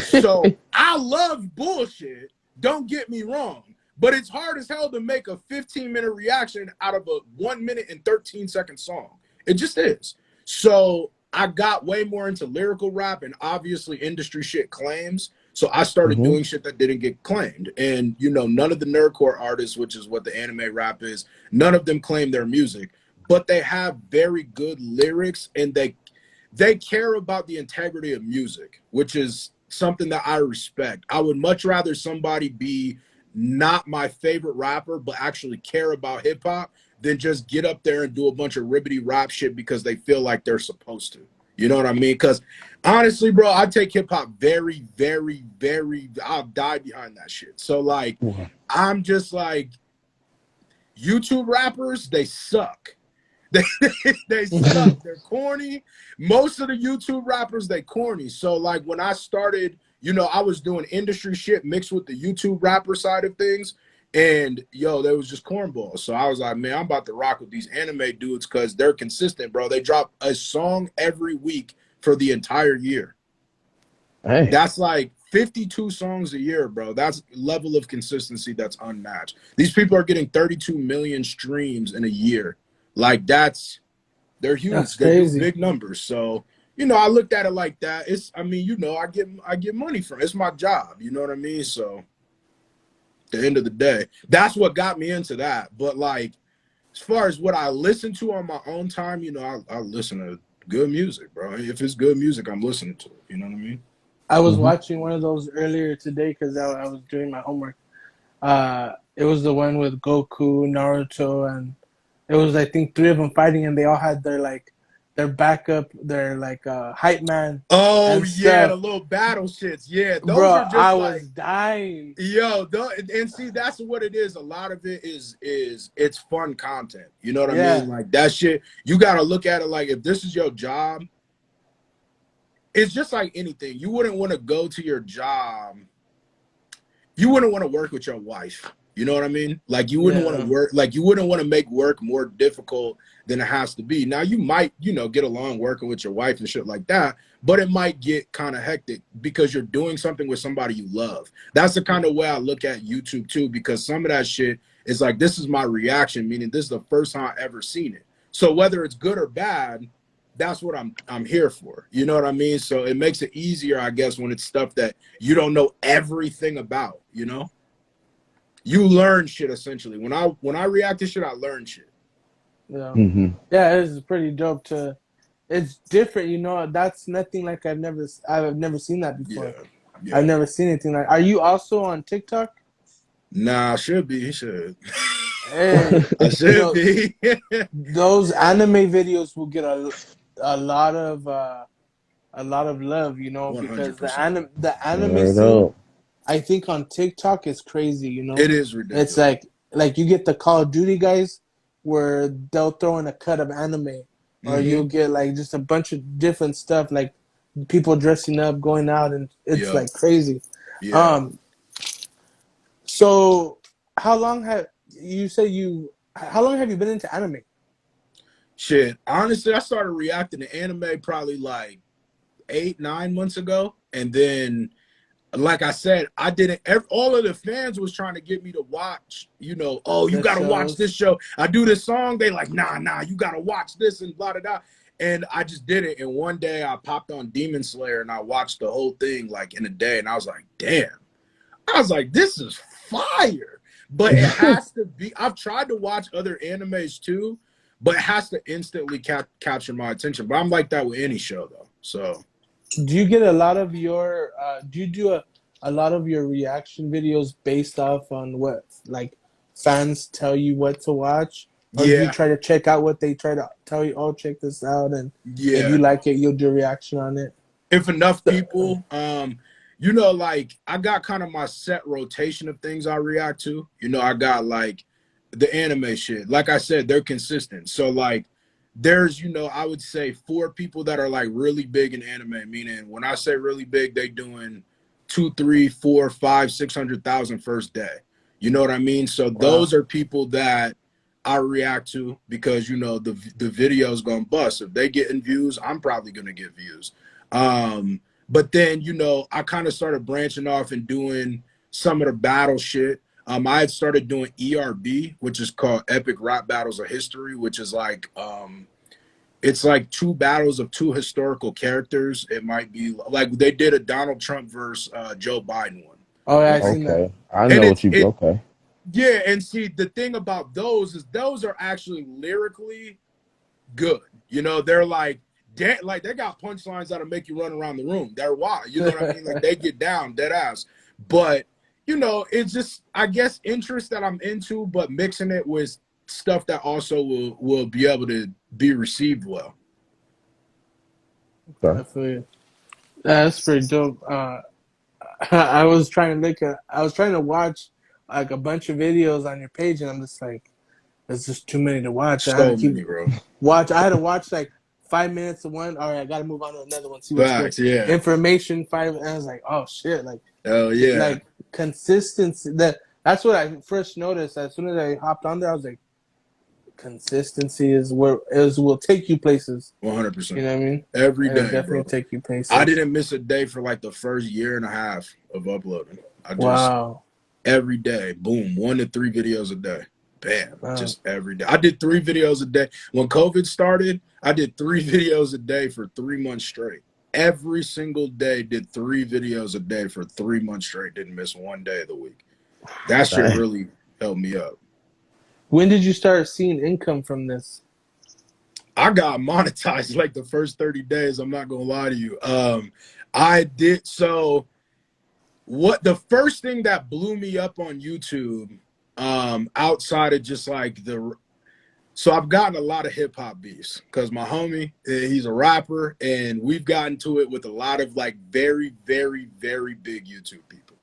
So I love bullshit, don't get me wrong, but it's hard as hell to make a 15-minute reaction out of a 1 minute and 13-second song. It just is. So I got way more into lyrical rap, and obviously industry shit claims. So I started doing shit that didn't get claimed. And, you know, none of the nerdcore artists, which is what the anime rap is, none of them claim their music, but they have very good lyrics, and they care about the integrity of music, which is something that I respect. I would much rather somebody be not my favorite rapper, but actually care about hip hop than just get up there and do a bunch of ribbity rap shit because they feel like they're supposed to. You know what I mean? Because honestly, bro, I take hip hop very, very, very, I'll die behind that shit. So like, I'm just like, YouTube rappers, they suck. They suck. They're corny. Most of the YouTube rappers, they corny. So like when I started, you know, I was doing industry shit mixed with the YouTube rapper side of things. And yo, there was just cornballs. So I was like, man, I'm about to rock with these anime dudes because they're consistent, bro. They drop a song every week for the entire year. Hey. That's like 52 songs a year, bro. That's level of consistency that's unmatched. These people are getting 32 million streams in a year. Like they're huge. That's They're crazy. Big numbers. So, you know, I looked at it like that. I mean, you know, I get money from it. It's my job. You know what I mean? So at the end of the day, that's what got me into that. But like, as far as what I listen to on my own time, you know, I listen to good music, bro. If it's good music, I'm listening to it. You know what I mean? I was watching one of those earlier today because I was doing my homework. It was the one with Goku, Naruto, and it was, I think, 3 of them fighting, and they all had their backup, their hype man. Oh yeah, the little battle shits. Yeah, those are just I was dying. Yo, and see, that's what it is. A lot of it is it's fun content. You know what I mean? Like that shit. You gotta look at it like if this is your job. It's just like anything. You wouldn't want to go to your job. You wouldn't want to work with your wife. You know what I mean? Like you wouldn't want to work, like you wouldn't want to make work more difficult than it has to be. Now you might, you know, get along working with your wife and shit like that, but it might get kind of hectic because you're doing something with somebody you love. That's the kind of way I look at YouTube too, because some of that shit is like, this is my reaction, meaning this is the first time I ever seen it. So whether it's good or bad, that's what I'm here for. You know what I mean? So it makes it easier, I guess, when it's stuff that you don't know everything about, you know? You learn shit essentially. When I react to shit, I learn shit. Yeah. Yeah, it's pretty dope it's different, you know. That's nothing like I've never seen that before. Yeah. I've never seen anything like. Are you also on TikTok? Nah, I should be. He should. Hey, I should be. Those anime videos will get a lot of love, you know, 100%. Because the anime scene, I think on TikTok is crazy, you know. It is ridiculous. It's like you get the Call of Duty guys where they'll throw in a cut of anime, or you'll get like just a bunch of different stuff, like people dressing up, going out, and it's like crazy. Yeah. So how long have you been into anime? Shit, honestly, I started reacting to anime probably like 8-9 months ago, and then, like I said, I didn't. All of the fans was trying to get me to watch. You know, oh, you The got to watch this shows? show. I do this song, they like, nah, you got to watch this and blah blah blah. And I just did it. And one day I popped on Demon Slayer and I watched the whole thing like in a day, and I was like, damn. I was like, this is fire. But it has to be. I've tried to watch other animes too, but it has to instantly capture my attention. But I'm like that with any show though. So. Do you get a lot of your do you do a lot of your reaction videos based off on what like fans tell you what to watch? Or do you Yeah, try to check out what they try to tell you, oh check this out, and if yeah. you like it you'll do a reaction on it? If enough people, you know, like I got kind of my set rotation of things I react to. You know, I got like the anime shit. Like I said, they're consistent. So like there's, you know, I would say 4 people that are like really big in anime, meaning when I say really big, they doing 2, 3, 4, 5, 600,000 first day. You know what I mean? So Wow. those are people that I react to because, you know, the video's gonna bust. If they getting views, I'm probably gonna get views. But then, you know, I kind of started branching off and doing some of the battle shit. I had started doing ERB, which is called Epic Rap Battles of History, which is like it's like 2 battles of 2 historical characters. It might be like they did a Donald Trump versus Joe Biden one. Oh yeah, I Right? seen that. Okay, I And know what you. Okay, yeah, and see the thing about those is those are actually lyrically good. You know, they're like they got punchlines that'll make you run around the room. They're wild. You know what I mean? Like they get down dead ass. But you know, it's just I guess interest that I'm into, but mixing it with stuff that also will be able to be received well. okay. I feel you. That's pretty dope. I was trying to watch like a bunch of videos on your page, and I'm just like, there's just too many to watch. I had to So keep many, bro. I had to watch like 5 minutes of one. All right, I got to move on to another one. See what's good. Facts, yeah. Information 5, and I was like, oh shit, Oh yeah. like consistency. That's what I first noticed as soon as I hopped on there. I was like, consistency is will take you places. You 100%. know what I mean? Every It'll day, bro. definitely take you I places. didn't miss a day for like the first year and a half of uploading. I just Wow. every day, boom, 1 to 3 videos a day. Bam, Wow. just every day. I did 3 videos a day. When COVID started, I did 3 videos a day for 3 months straight. Every single day, did 3 videos a day for 3 months straight. Didn't miss one day of the week. That shit Dang. really helped me up. When did you start seeing income from this? I got monetized like the first 30 days. I'm not gonna lie to you. I did so. What the first thing that blew me up on YouTube, outside of just like so I've gotten a lot of hip hop beefs because my homie, he's a rapper, and we've gotten to it with a lot of like very, very, very big YouTube people.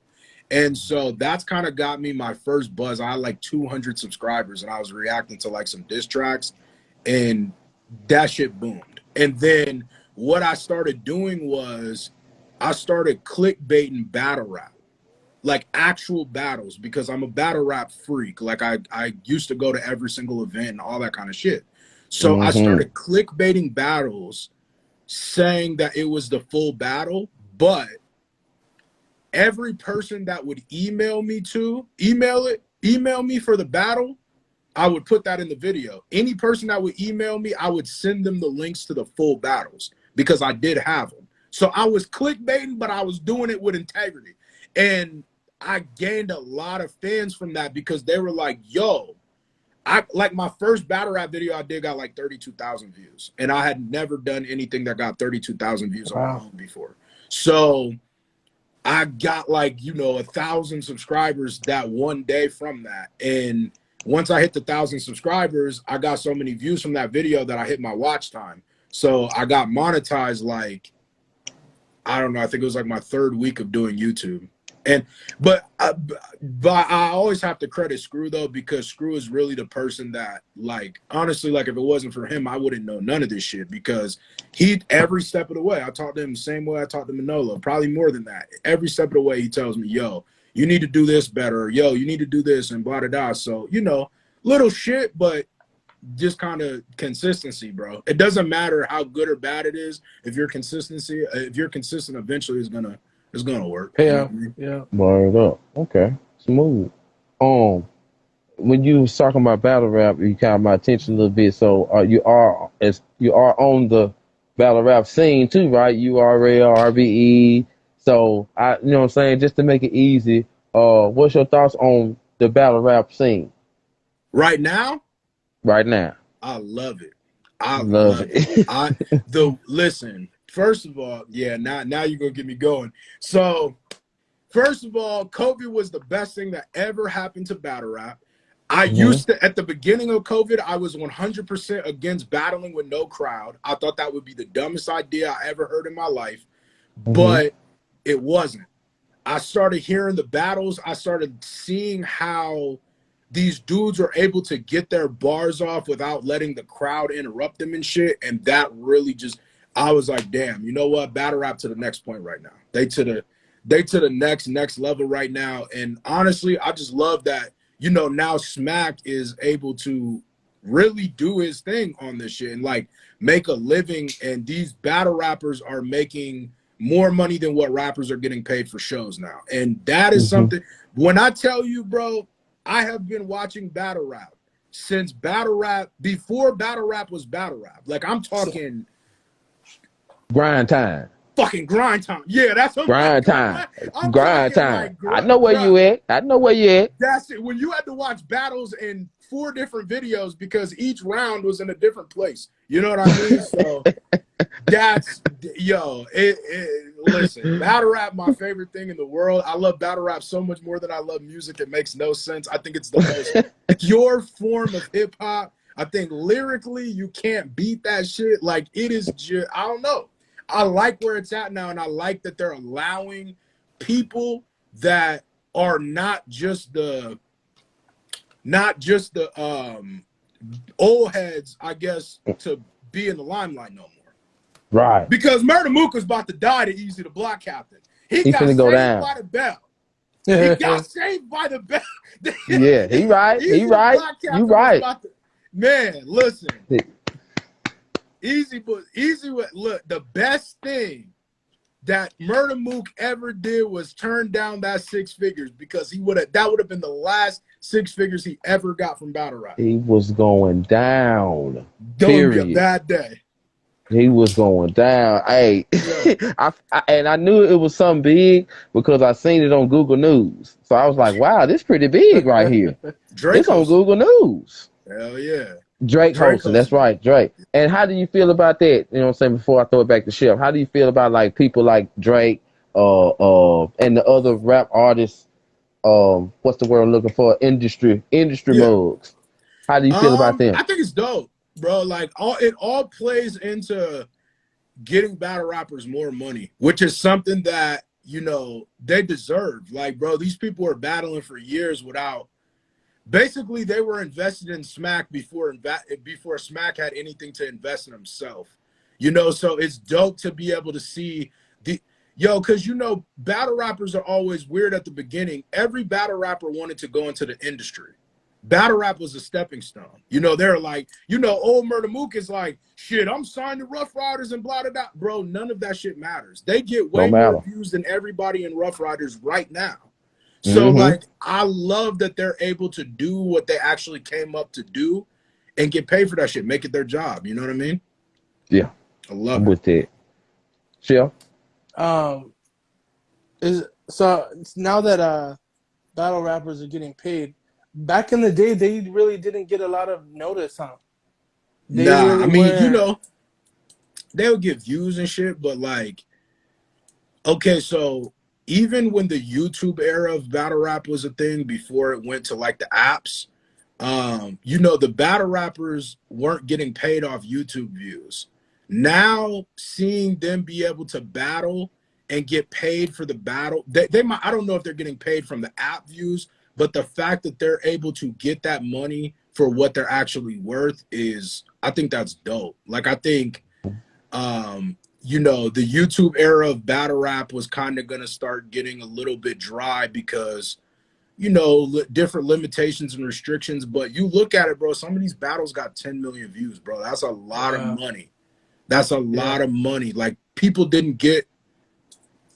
And so that's kind of got me my first buzz. I had like 200 subscribers, and I was reacting to like some diss tracks, and that shit boomed. And then what I started doing was I started clickbaiting battle rap, like actual battles, because I'm a battle rap freak. Like I used to go to every single event and all that kind of shit. So I Mm-hmm. started clickbaiting battles, saying that it was the full battle, but every person that would email me for the battle, I would put that in the video. Any person that would email me, I would send them the links to the full battles because I did have them. So I was clickbaiting, but I was doing it with integrity. And I gained a lot of fans from that because they were like, yo, I like my first battle rap video I did got like 32,000 views. And I had never done anything that got 32,000 views on my Wow. own before. So I got like, you know, 1,000 subscribers that one day from that. And once I hit the 1,000 subscribers, I got so many views from that video that I hit my watch time. So I got monetized like, I don't know, I think it was like my 3rd week of doing YouTube. And but I always have to credit Screw though, because Screw is really the person that, like, honestly, like if it wasn't for him, I wouldn't know none of this shit, because he every step of the way, I talked to him the same way I talked to Manolo, probably more than that. Every step of the way he tells me, yo, you need to do this better. Or, yo, you need to do this and blah, blah, blah. So, you know, little shit, but just kind of consistency, bro. It doesn't matter how good or bad it is. If you're consistent, eventually it's gonna work. You know Yeah, what I mean? yeah. Word up. Okay. Smooth. When you was talking about battle rap, you caught my attention a little bit. So you are on the battle rap scene too, right? URL, RBE. So you know what I'm saying, just to make it easy, what's your thoughts on the battle rap scene Right now, right now? I love it. I Love love it. it. Listen, first of all, yeah, now you're gonna get me going. So first of all, COVID was the best thing that ever happened to battle rap. I used to, at the beginning of COVID, I was 100% against battling with no crowd. I thought that would be the dumbest idea I ever heard in my life, but it wasn't. I started hearing the battles. I started seeing how these dudes are able to get their bars off without letting the crowd interrupt them and shit. And that really just, I was like, damn, you know what? Battle rap to the next point right now. They to the next level right now. And honestly, I just love that, you know, now Smack is able to really do his thing on this shit and like make a living. And these battle rappers are making more money than what rappers are getting paid for shows now. And that is something, when I tell you, bro, I have been watching battle rap since battle rap, before battle rap was battle rap. Like I'm talking Grind time. Fucking grind time. Yeah, that's what Grind time. I'm Grind talking time. like I know where you at. That's it. When you had to watch battles in 4 different videos because each round was in a different place. You know what I mean? So that's, yo, listen, battle rap, my favorite thing in the world. I love battle rap so much more than I love music. It makes no sense. I think it's the most pure form of hip hop. I think lyrically, you can't beat that shit. Like it is just, I don't know. I like where it's at now, and I like that they're allowing people that are not just the old heads, I guess, to be in the limelight no more. Right. Because Murder Mook was about to die to Easy the Block Captain. He got finna saved go down. by the bell. He got saved by the bell. Yeah, he right. Easy He the right. Block You Captain was right. about to, man, listen. Easy, look, the best thing that Murder Mook ever did was turn down that 6 figures because that would have been the last 6 figures he ever got from battle rap. He was going down. Don't be a bad day. He was going down. Hey, Yeah. I knew it was something big because I seen it on Google News. So I was like, wow, this pretty big right here. Drake it's on Google News. Hell yeah. Drake hosting. That's right, Drake. And how do you feel about that? You know what I'm saying? Before I throw it back to Chef, how do you feel about like people like Drake, and the other rap artists? What's the word I'm looking for? Industry mugs. How do you feel about them? I think it's dope, bro. Like it all plays into getting battle rappers more money, which is something that, you know, they deserve. Like, bro, these people are battling for years without. Basically, they were invested in Smack before Smack had anything to invest in himself. You know, so it's dope to be able to see because, you know, battle rappers are always weird at the beginning. Every battle rapper wanted to go into the industry. Battle rap was a stepping stone. You know, they're like, you know, old Murder Mook is like, shit, I'm signed to Rough Riders and blah, blah, blah. Bro, none of that shit matters. They get way more views than everybody in Rough Riders right now. So, like, I love that they're able to do what they actually came up to do and get paid for that shit. Make it their job. You know what I mean? Yeah. I love I'm with it. Chill. So now that battle rappers are getting paid, back in the day, they really didn't get a lot of notice, huh? I mean, you know, they would get views and shit, but like, okay, so even when the YouTube era of battle rap was a thing before it went to like the apps, you know, the battle rappers weren't getting paid off YouTube views. Now seeing them be able to battle and get paid for the battle, they might, I don't know if they're getting paid from the app views, but the fact that they're able to get that money for what they're actually worth is, I think that's dope. Like, I think you know, the YouTube era of battle rap was kind of going to start getting a little bit dry because, you know, different limitations and restrictions. But you look at it, bro, some of these battles got 10 million views, bro. That's a lot of money. That's a lot of money. Like, people didn't get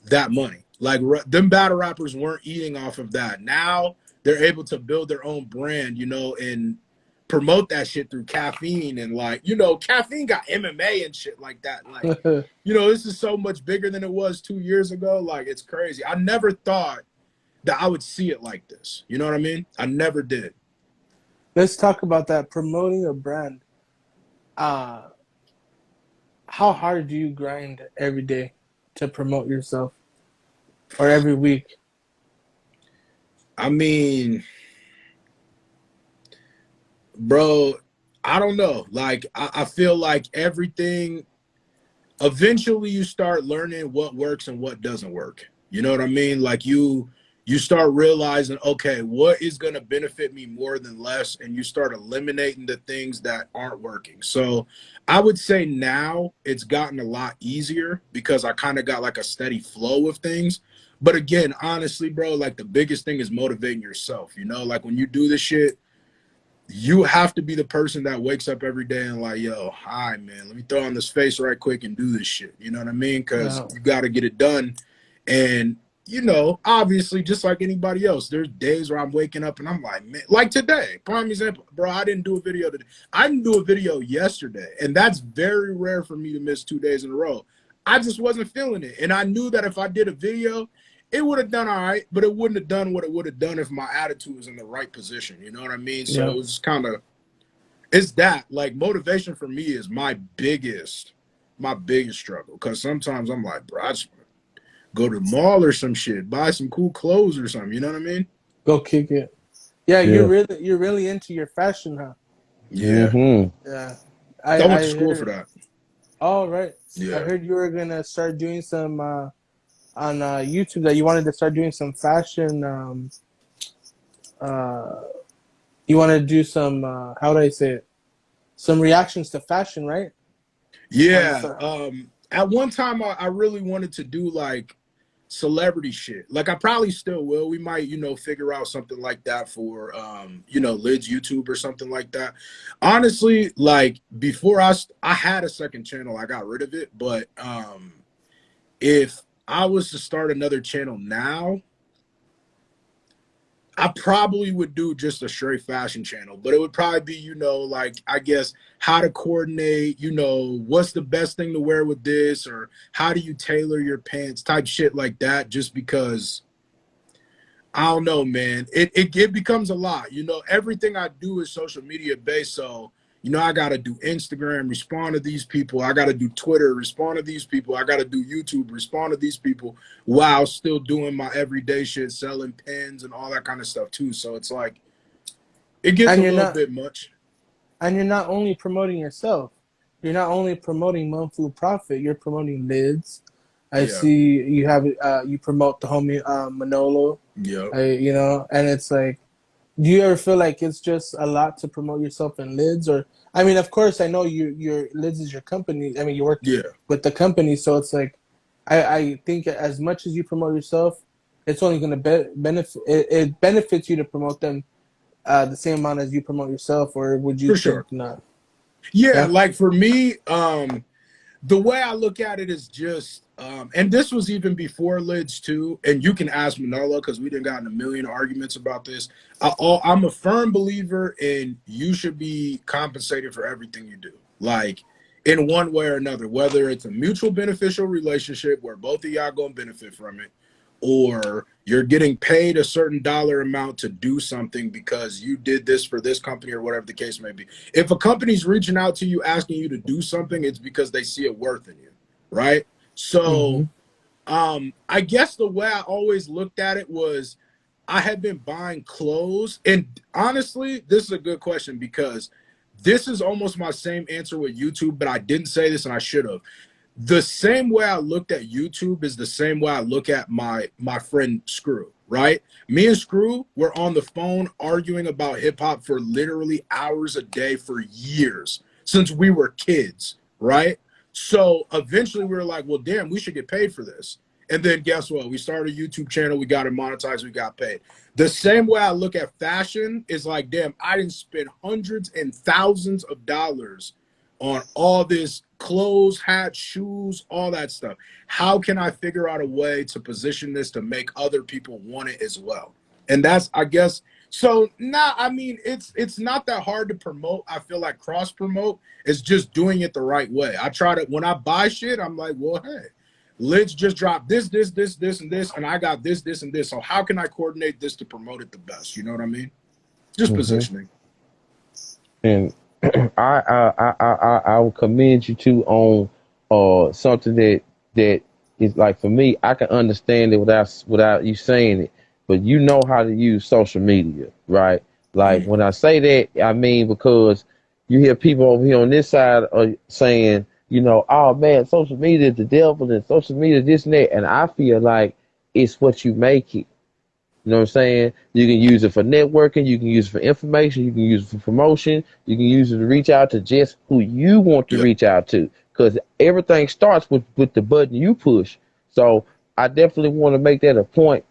that money. Like, them battle rappers weren't eating off of that. Now they're able to build their own brand, you know, and promote that shit through caffeine. And, like, you know, caffeine got MMA and shit like that. Like, you know, this is so much bigger than it was 2 years ago. Like, it's crazy. I never thought that I would see it like this. You know what I mean? I never did. Let's talk about that, promoting a brand. How hard do you grind every day to promote yourself, or every week? I mean, bro, I don't know. Like, I feel like everything, eventually you start learning what works and what doesn't work. You know what I mean? Like, you start realizing, okay, what is going to benefit me more than less? And you start eliminating the things that aren't working. So I would say now it's gotten a lot easier because I kind of got like a steady flow of things. But again, honestly, bro, like, the biggest thing is motivating yourself. You know, like, when you do this shit, you have to be the person that wakes up every day and like, yo, hi, man, let me throw on this face right quick and do this shit. You know what I mean? Because you got to get it done. And, you know, obviously, just like anybody else, there's days where I'm waking up and I'm like, man, like today, prime example, bro, I didn't do a video today. I didn't do a video yesterday. And that's very rare for me to miss 2 days in a row. I just wasn't feeling it. And I knew that if I did a video, it would have done all right, but it wouldn't have done what it would have done if my attitude was in the right position. You know what I mean? So it was kind of, it's that, like, motivation for me is my biggest struggle. Because sometimes I'm like, bro, I just want to go to the mall or some shit, buy some cool clothes or something. You know what I mean? Go kick it. Yeah, you're really into your fashion, huh? Yeah. Yeah. I went to school for that. Oh, right. Yeah. I heard you were gonna start doing some on YouTube, that you wanted to start doing some fashion. You want to do some, how do I say it? Some reactions to fashion, right? Yeah. At one time, I really wanted to do like celebrity shit. Like, I probably still will. We might, you know, figure out something like that for, you know, Lid's YouTube or something like that. Honestly, like, before I had a second channel, I got rid of it. But if I was to start another channel now, I probably would do just a straight fashion channel, but it would probably be, you know, like, I guess, how to coordinate, you know, what's the best thing to wear with this, or how do you tailor your pants, type shit like that, just because, I don't know, man. It becomes a lot. You know, everything I do is social media based, so, you know, I got to do Instagram, respond to these people. I got to do Twitter, respond to these people. I got to do YouTube, respond to these people, while still doing my everyday shit, selling pens and all that kind of stuff too. So it's like, it gets a little bit much. And you're not only promoting yourself. You're not only promoting Munfu Profit. You're promoting Lids. I see you have you promote the homie Manolo. Yeah. You know, and it's like, do you ever feel like it's just a lot to promote yourself in Lids? Or, I mean, of course, I know your Lids is your company. I mean, you work with the company, so it's like, I think as much as you promote yourself, it's only going to benefit. It benefits you to promote them the same amount as you promote yourself, or would you think not? Yeah, like, for me, the way I look at it is just, and this was even before Lids too, and you can ask Manolo because we done gotten a million arguments about this. I'm a firm believer in you should be compensated for everything you do, like, in one way or another, whether it's a mutual beneficial relationship where both of y'all gonna benefit from it, or you're getting paid a certain dollar amount to do something because you did this for this company or whatever the case may be. If a company's reaching out to you asking you to do something, it's because they see a worth in you, right? So I guess the way I always looked at it was, I had been buying clothes, and honestly, this is a good question because this is almost my same answer with YouTube, but I didn't say this and I should have. The same way I looked at YouTube is the same way I look at my friend Screw, right? Me and Screw were on the phone arguing about hip hop for literally hours a day for years, since we were kids, right? So eventually we were like, well, damn, we should get paid for this. And then guess what? We started a YouTube channel. We got it monetized. We got paid. The same way I look at fashion is like, damn, I didn't spend hundreds and thousands of dollars on all this clothes, hats, shoes, all that stuff. How can I figure out a way to position this to make other people want it as well? And that's, I guess, so now, I mean, it's not that hard to promote. I feel like cross promote is just doing it the right way. I try to, when I buy shit, I'm like, well, hey, let's just drop this, and this, and I got this, and this. So how can I coordinate this to promote it the best? You know what I mean? Just positioning. And I will commend you too on something that is like, for me, I can understand it without you saying it, but you know how to use social media, right? Like when I say that, I mean, because you hear people over here on this side are saying, you know, oh man, social media is the devil and social media this and that. And I feel like it's what you make it. You know what I'm saying? You can use it for networking. You can use it for information. You can use it for promotion. You can use it to reach out to just who you want to reach out to. Because everything starts with the button you push. So I definitely want to make that a point,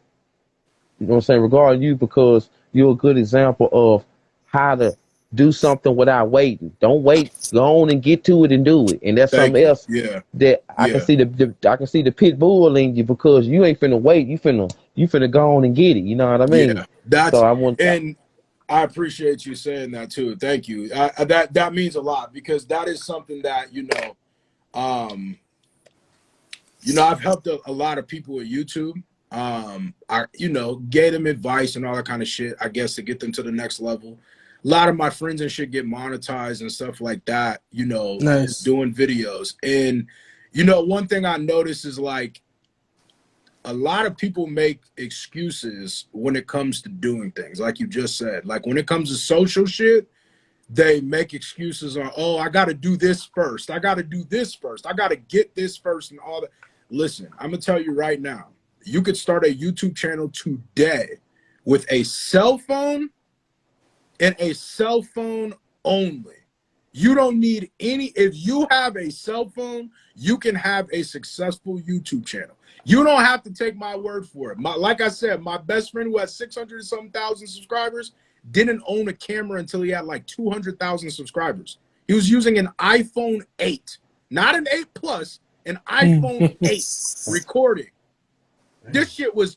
you know what I'm saying, regarding you, because you're a good example of how to do something without waiting. Don't wait. Go on and get to it and do it. And that's something else that I can see I can see the pit bull in you, because you ain't finna wait. You finna go on and get it. You know what I mean? Yeah, that's, so and I appreciate you saying that too. Thank you. That means a lot, because that is something that, you know, I've helped a lot of people with YouTube. I, you know, gave them advice and all that kind of shit, I guess, to get them to the next level. A lot of my friends and shit get monetized and stuff like that, you know, doing videos. And, you know, one thing I noticed is like a lot of people make excuses when it comes to doing things, like you just said. Like when it comes to social shit, they make excuses on, oh, I got to do this first. I got to do this first. I got to get this first and all that. Listen, I'm going to tell you right now, you could start a YouTube channel today with a cell phone and a cell phone only. You don't need any. If you have a cell phone, you can have a successful YouTube channel. You don't have to take my word for it. Like I said, my best friend who has 600-something thousand subscribers didn't own a camera until he had like 200,000 subscribers. He was using an iPhone 8, not an 8 Plus, an iPhone 8 recording. This shit was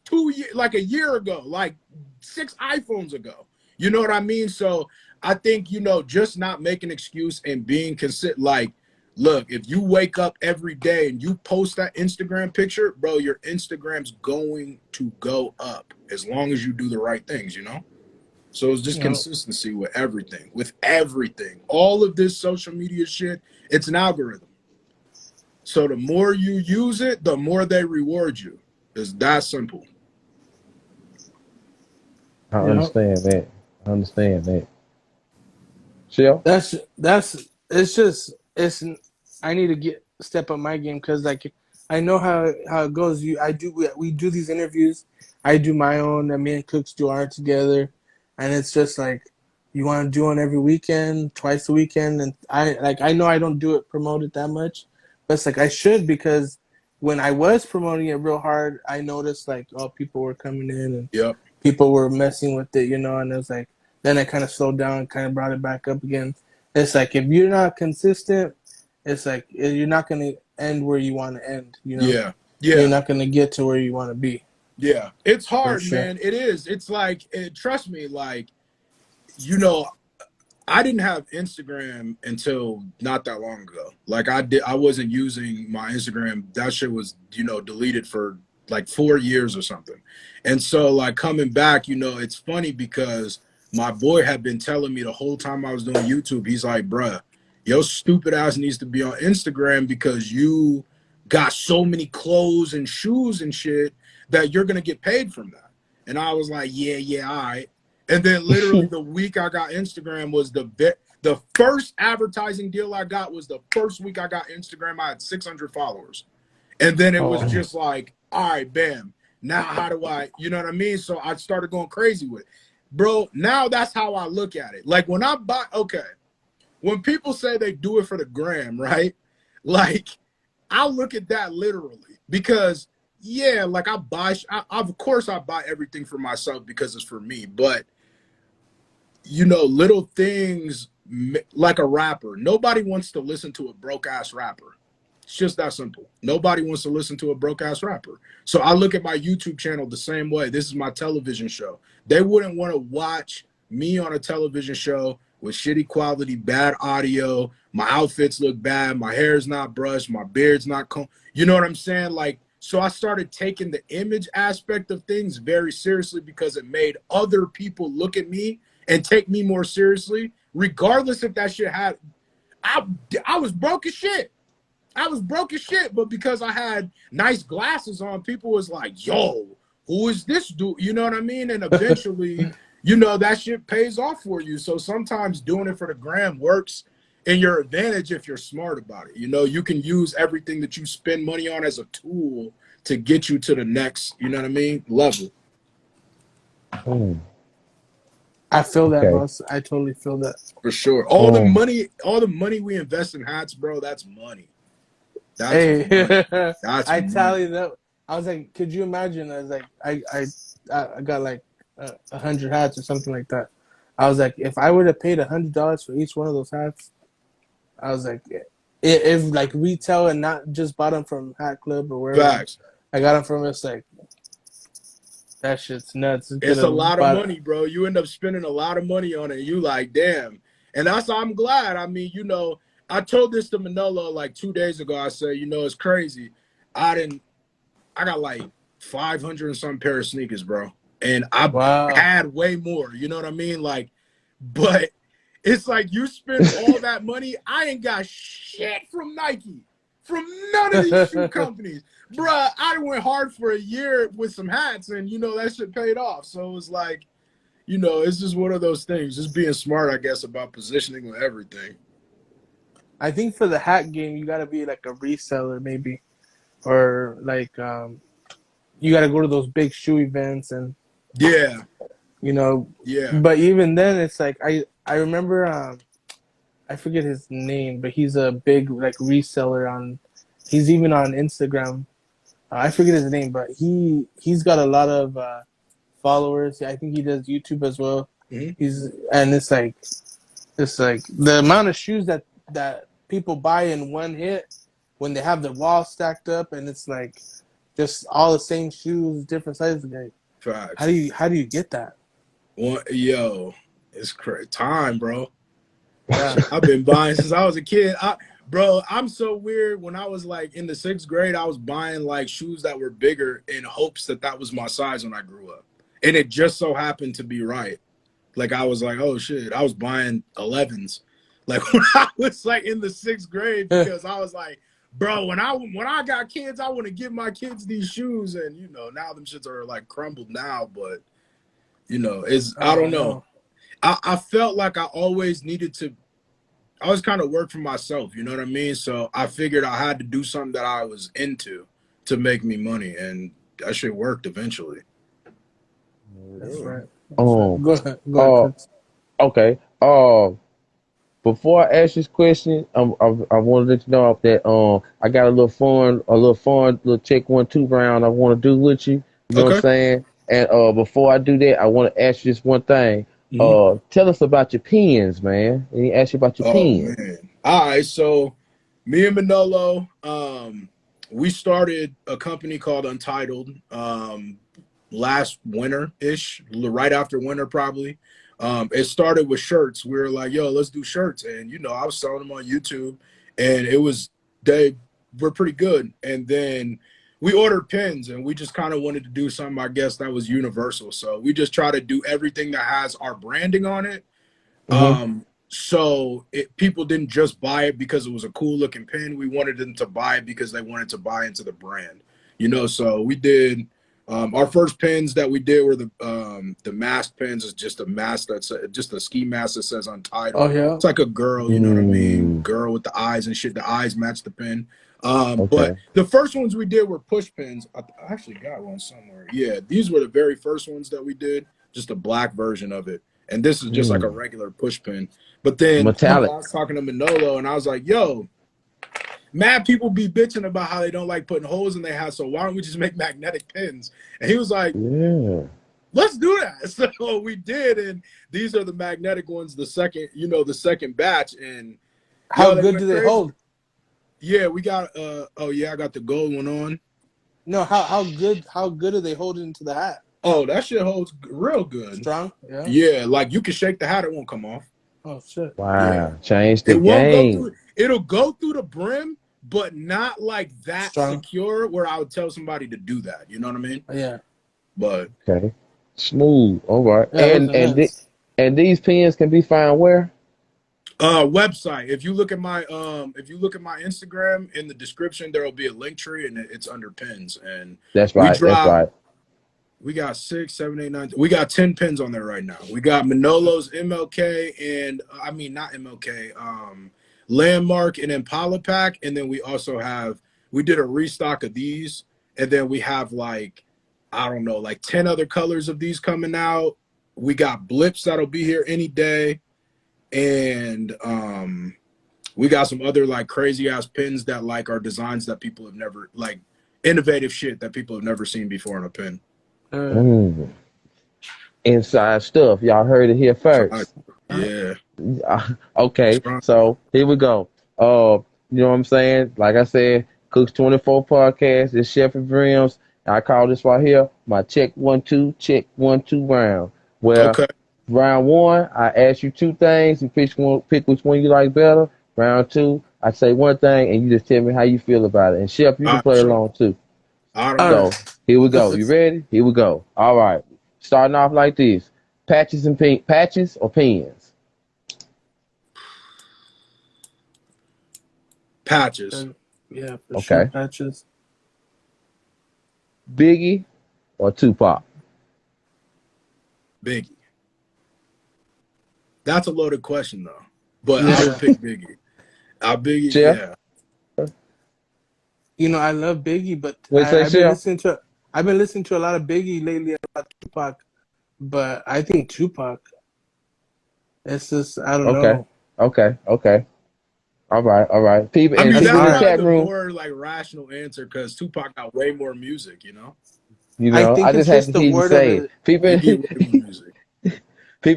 like a year ago, like 6 iPhones ago. You know what I mean? So I think, you know, just not making an excuse and being consistent. Like, look, if you wake up every day and you post that Instagram picture, bro, your Instagram's going to go up as long as you do the right things, you know? So it's just consistency with everything, All of this social media shit, it's an algorithm. So the more you use it, the more they reward you. It's that simple. I understand that. Shell? I need to step up my game, because like I know how it goes. We do these interviews. I do my own, and me and Cooks do ours together, and it's just like you want to do one every weekend, twice a weekend, and I know I don't do it, promote it that much, but it's like I should, because when I was promoting it real hard, I noticed like, oh, people were coming in and people were messing with it, you know, and it was like, then I kind of slowed down and kind of brought it back up again. It's like, if you're not consistent, it's like you're not going to end where you want to end, you know? Yeah. You're not going to get to where you want to be. Yeah. It's hard, man. It is. It's like, trust me, like, you know, I didn't have Instagram until not that long ago. Like I wasn't using my Instagram. That shit was, you know, deleted for like 4 years or something. And so like coming back, you know, it's funny because my boy had been telling me the whole time I was doing YouTube, he's like, bruh, your stupid ass needs to be on Instagram because you got so many clothes and shoes and shit that you're going to get paid from that. And I was like, yeah, all right. And then literally the week I got Instagram was the first advertising deal I got was the first week I got Instagram. I had 600 followers. And then it was just like, all right, bam. Now how do I, you know what I mean? So I started going crazy with it. Bro, now that's how I look at it. Like when I buy, when people say they do it for the gram, right? Like, I look at that literally because, yeah, like I buy, of course I buy everything for myself because it's for me. But, you know, little things like a rapper. Nobody wants to listen to a broke ass rapper. It's just that simple. Nobody wants to listen to a broke ass rapper. So I look at my YouTube channel the same way. This is my television show. They wouldn't want to watch me on a television show with shitty quality, bad audio. My outfits look bad. My hair's not brushed. My beard's not combed. You know what I'm saying? Like, so I started taking the image aspect of things very seriously because it made other people look at me and take me more seriously, regardless if that shit had. I was broke as shit. I was broke as shit, but because I had nice glasses on, people was like, yo, who is this dude? You know what I mean? And eventually, you know, that shit pays off for you. So sometimes doing it for the gram works in your advantage if you're smart about it. You know, you can use everything that you spend money on as a tool to get you to the next, you know what I mean, level. I feel that, boss. I totally feel that. For sure. All the money we invest in hats, bro, that's money. That's I tallied up. I was like, could you imagine? I was like, I got like 100 hats or something like that. I was like, if I would have paid $100 for each one of those hats, I was like, if like retail and not just bought them from Hat Club or wherever. Facts. I got them from. It's like that shit's nuts. It's a lot of money, bro. You end up spending a lot of money on it. You like, damn. And that's I'm glad. I mean, you know. I told this to Manolo like 2 days ago. I said, you know, it's crazy. I got like 500 and some pair of sneakers, bro. And I had way more, you know what I mean? Like, but it's like you spend all that money. I ain't got shit from Nike, from none of these shoe companies. Bruh, I went hard for a year with some hats and, you know, that shit paid off. So it was like, you know, it's just one of those things. Just being smart, I guess, about positioning with everything. I think for the hat game, you got to be like a reseller maybe. Or like you got to go to those big shoe events and, you know. Yeah. But even then, it's like I remember, I forget his name, but he's a big like reseller on, he's even on Instagram. I forget his name, but he's got a lot of followers. I think he does YouTube as well. And it's like the amount of shoes that people buy in one hit when they have the wall stacked up and it's like just all the same shoes, different sizes. Like, how do you get that? Well, yo, it's crazy time, bro. Yeah. I've been buying since I was a kid. Bro, I'm so weird. When I was like in the 6th grade, I was buying like shoes that were bigger in hopes that was my size when I grew up. And it just so happened to be right. Like I was like, oh shit, I was buying 11s. Like when I was like in the 6th grade, because I was like, bro, when I got kids, I want to give my kids these shoes. And, you know, now them shits are like crumbled now. But, you know, I don't know. I felt like I always needed to, I was kind of work for myself. You know what I mean? So I figured I had to do something that I was into to make me money. And that shit worked eventually. That's right. Go ahead. Okay. Before I ask this question, I want to let you know that I got a little fun little check 1-2 round I want to do with you. You know what I'm saying? And before I do that, I want to ask you this one thing. Tell us about your pens, man. And ask you about your pens. Man. All right, so me and Manolo, we started a company called Untitled last winter-ish, right after winter probably. It started with shirts. We were like, yo, let's do shirts. And, you know, I was selling them on YouTube and they were pretty good. And then we ordered pins and we just kind of wanted to do something, I guess, that was universal. So we just try to do everything that has our branding on it. So people didn't just buy it because it was a cool looking pin. We wanted them to buy it because they wanted to buy into the brand, you know? So we did, our first pins that we did were the mask pins. Is just a mask that's just a ski mask that says Untitled. Oh yeah, it's like a girl, you know what I mean? Girl with the eyes and shit. The eyes match the pin. But the first ones we did were push pins. I actually got one somewhere. Yeah, these were the very first ones that we did. Just a black version of it, and this is just like a regular push pin. But then I was talking to Manolo, and I was like, "Yo, mad people be bitching about how they don't like putting holes in their hat, so why don't we just make magnetic pins? And he was like, Yeah. Let's do that. So we did, and these are the magnetic ones, the second batch. And how good do they hold? Yeah, we got I got the gold one on. No, how good do they hold into the hat? Oh, that shit holds real good. Strong? Yeah. Yeah, like you can shake the hat, it won't come off. Oh shit. Wow. Yeah. Change the It won't game. go through, it'll go through the brim, but not like that strong, secure where I would tell somebody to do that. You know what I mean? Yeah. But Okay. Smooth. All right. Yeah, And these pins can be found where? Website. If you look at my Instagram, in the description there will be a link tree, and it's under pins. And That's right. That's right. We got 6, 7, 8, 9. We got 10 pins on there right now. We got Manolo's MLK and not MLK, Landmark and Impala pack, and then we also we did a restock of these, and then we have like 10 other colors of these coming out. We got blips that'll be here any day, and we got some other like crazy ass pins that like are designs that people have never, like innovative shit that people have never seen before on a pin. Inside stuff. Y'all heard it here first. Yeah. Okay, so here we go. You know what I'm saying? Like I said, Cooks 24 podcast. This Chef and Brims. I call this right here my check 1-2 round. Where round 1, I ask you 2 things. You pick which one you like better. Round 2, I say one thing, and you just tell me how you feel about it. And Chef, you can play along too. So here we go. You ready? Here we go. All right. Starting off like this: patches or pins? Patches. Yeah. For sure, patches. Biggie or Tupac? Biggie. That's a loaded question though, but I would pick Biggie. Biggie. Jeff? Yeah. You know, I love Biggie, but I've been listening to a lot of Biggie lately about Tupac, but I think Tupac. It's just I don't know. Okay. All right. People, I mean, that's in the chat the room, more like rational answer because Tupac got way more music, you know. I just had to hear you say it. People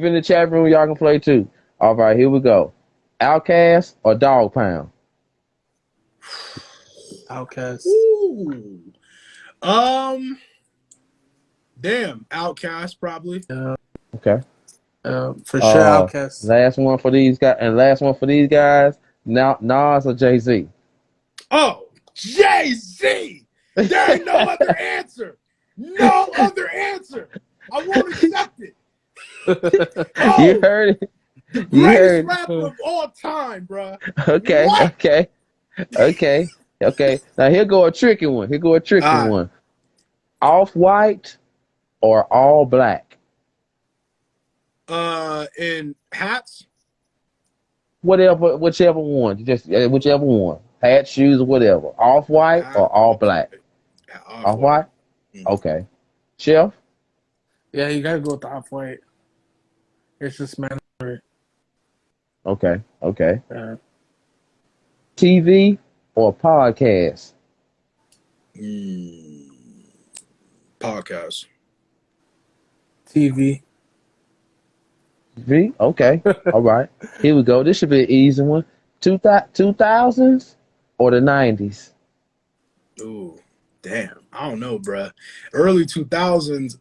in the chat room, y'all can play too. All right, here we go. Outkast or Dog Pound? Outkast. Ooh. Damn, Outkast probably. Okay. For sure, Outkast. Last one for these guys. Now, Nas or Jay-Z? Oh, Jay-Z! There ain't no other answer. No other answer. I won't accept it. You heard it. The greatest rapper of all time, bro. Okay. Now here go a tricky one. Off-white or all black? In hats? Whichever one. Just whichever one. Hat, shoes, or whatever. Off-white or all black? Off-white? Okay. Chef? Yeah, you gotta go with the off-white. It's just mandatory. Okay. TV or podcast? Podcast. TV. Okay. All right. Here we go. This should be an easy one. 2000s or the 90s? Ooh, damn. I don't know, bruh. Early 2000s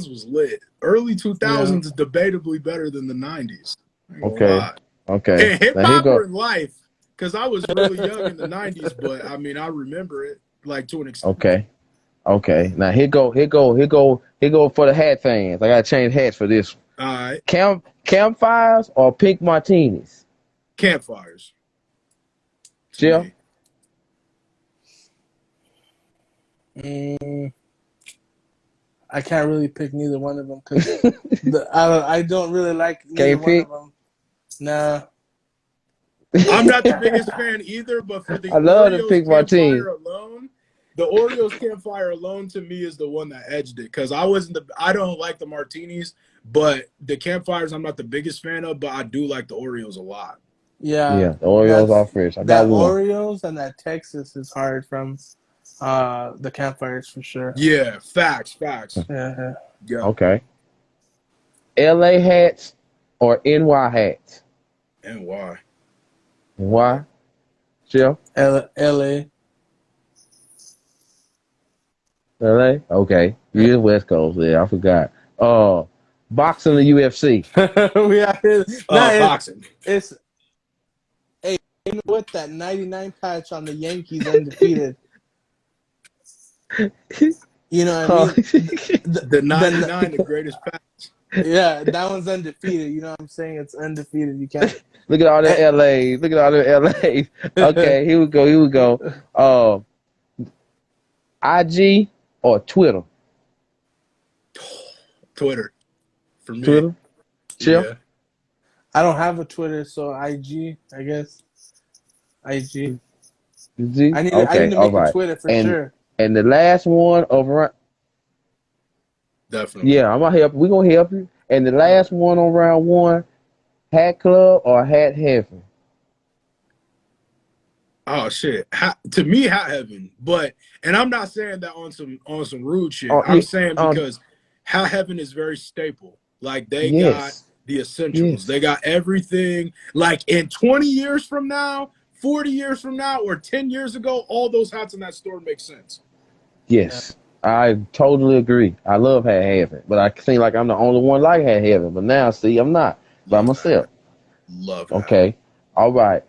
was lit. Early 2000s is debatably better than the 90s. Okay. And hip hop or life, because I was really young in the 90s, but I mean I remember it like to an extent. Okay. Now here go for the hat fans. I gotta change hats for this one. All right. Campfires or pink martinis? Campfires. Jill? I can't really pick neither one of them because I don't really like neither one of them. Nah. I'm not the biggest fan either, but for the I love Oreos the pink martini alone, the Oreos Campfire alone to me is the one that edged it because I don't like the martinis, but the Campfires I'm not the biggest fan of, but I do like the Oreos a lot. Yeah, Yeah, the Oreos are fresh. I got that one. Oreos and that Texas is hard from the Campfires for sure. Yeah, facts. Yeah. Yeah. Okay. LA hats or NY hats? And why? Why? Chef? LA. LA? Okay. You in West Coast. Yeah, I forgot. Boxing the UFC. We are nah, Boxing. it's hey, you know what? That 99 patch on the Yankees undefeated. You know what I Huh. mean? The 99, the greatest pack. Yeah, that one's undefeated. You know what I'm saying? It's undefeated. You can't. Look at all the LAs. Look at all the LAs. Okay, here we go. Here we go. IG or Twitter? Twitter for me. Twitter? Chef? Yeah. I don't have a Twitter, so IG, I guess. IG. Z? I need Okay, to all make a right. Twitter for And sure. and the last one over. Definitely. Yeah, I'm gonna help you. We're gonna help you. And the last one on round one, Hat Club or Hat Heaven? Oh shit! To me, Hat Heaven, and I'm not saying that on some rude shit. Oh, I'm saying because Hat Heaven is very staple. Like they got yes. the essentials. Yes. They got everything. Like in 20 years from now, 40 years from now, or 10 years ago, all those hats in that store make sense. Yes. I totally agree. I love Hat Heaven, but I seem like I'm the only one like Hat Heaven. But now, see, I'm not by Love myself. Love that. Okay. All right.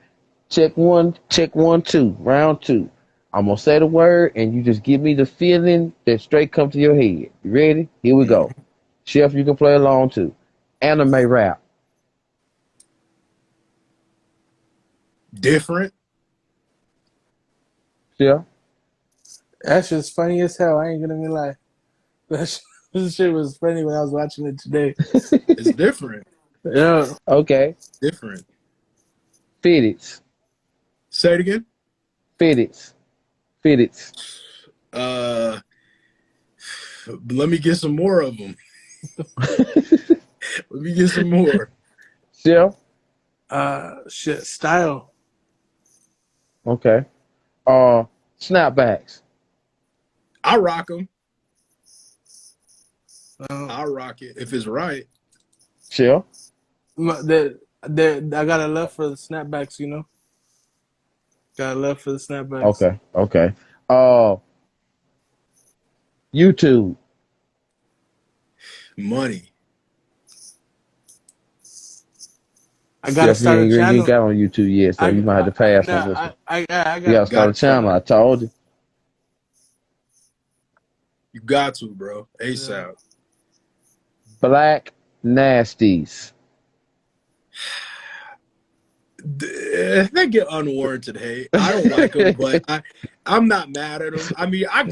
Check one, two, round two. I'm gonna say the word and you just give me the feeling that straight come to your head. You ready? Here we go. Chef, you can play along too. Anime rap. Different. Chef? That shit's funny as hell. I ain't gonna be lie. This shit was funny when I was watching it today. It's different. Yeah. Okay. Different. Fitteds. Say it again. Fitteds. Fitteds. Let me get some more of them. Let me get some more. Chef? Shit. Style. Okay. Snapbacks. I rock them. Um, I rock it if it's right. Chef? I got a love for the snapbacks, you know? Got a love for the snapbacks. Okay. Okay. YouTube. Money. I gotta Chef, you start a ain't channel. got on YouTube yet, so you might have to pass on this one. I You gotta start a channel. I told you. You got to, bro. ASAP. Yeah. Black Nasties. They get unwarranted hate. I don't like them, but I'm not mad at them. I mean, I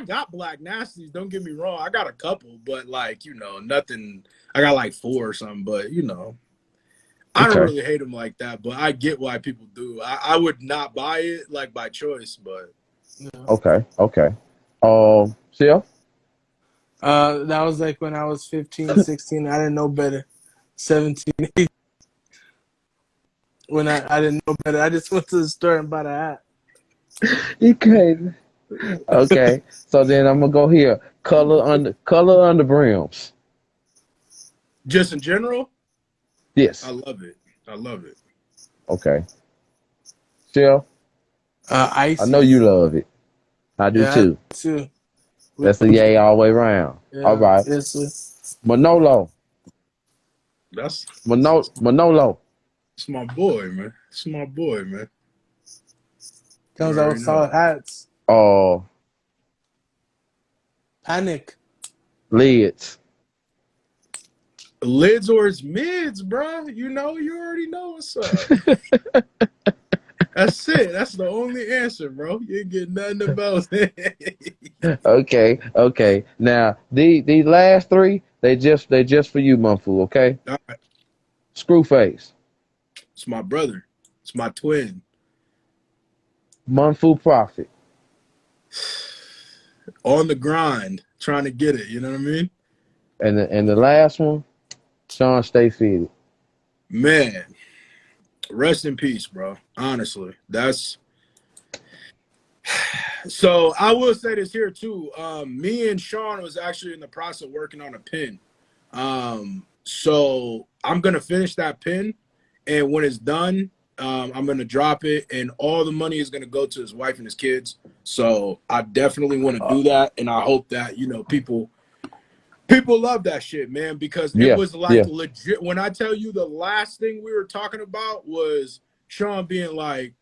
got black nasties. Don't get me wrong. I got a couple, but like, you know, nothing. I got like 4 or something, but you know, I don't really hate them like that. But I get why people do. I would not buy it like by choice, but Yeah. Okay. Chef? That was like when I was 15, 16. I didn't know better. 17, 18. When I didn't know better, I just went to the store and bought a hat. You crazy. Okay. So then I'm gonna go here. Color under brims. just in general, Yes. I love it. I love it. Okay. Chef? Icy. I know you love it. I do too. Too. That's a yay all the way around. Yeah, All right. yes, Manolo. That's Manolo. it's my boy, man. It's my boy, man. comes out with solid hats. Panic. Lids. Lids or it's mids, bro. You know, you already know what's up. That's it. That's the only answer, bro. You ain't getting nothing about it. Okay. Now these last 3, they just for you, Munfu. Okay. All right. Screwface. It's my brother. It's my twin. Munfu Prophet. On the grind, trying to get it. You know what I mean? And the last one, Sean Stay Fitted. Man, rest in peace, bro. Honestly, that's. So I will say this here too. Me and Sean was actually in the process of working on a pin. So I'm gonna finish that pin, and when it's done, I'm gonna drop it, and all the money is gonna go to his wife and his kids. So I definitely want to do that, and I hope that people love that shit, man, because it Yeah, was like yeah. legit. When I tell you the last thing we were talking about was Sean being like,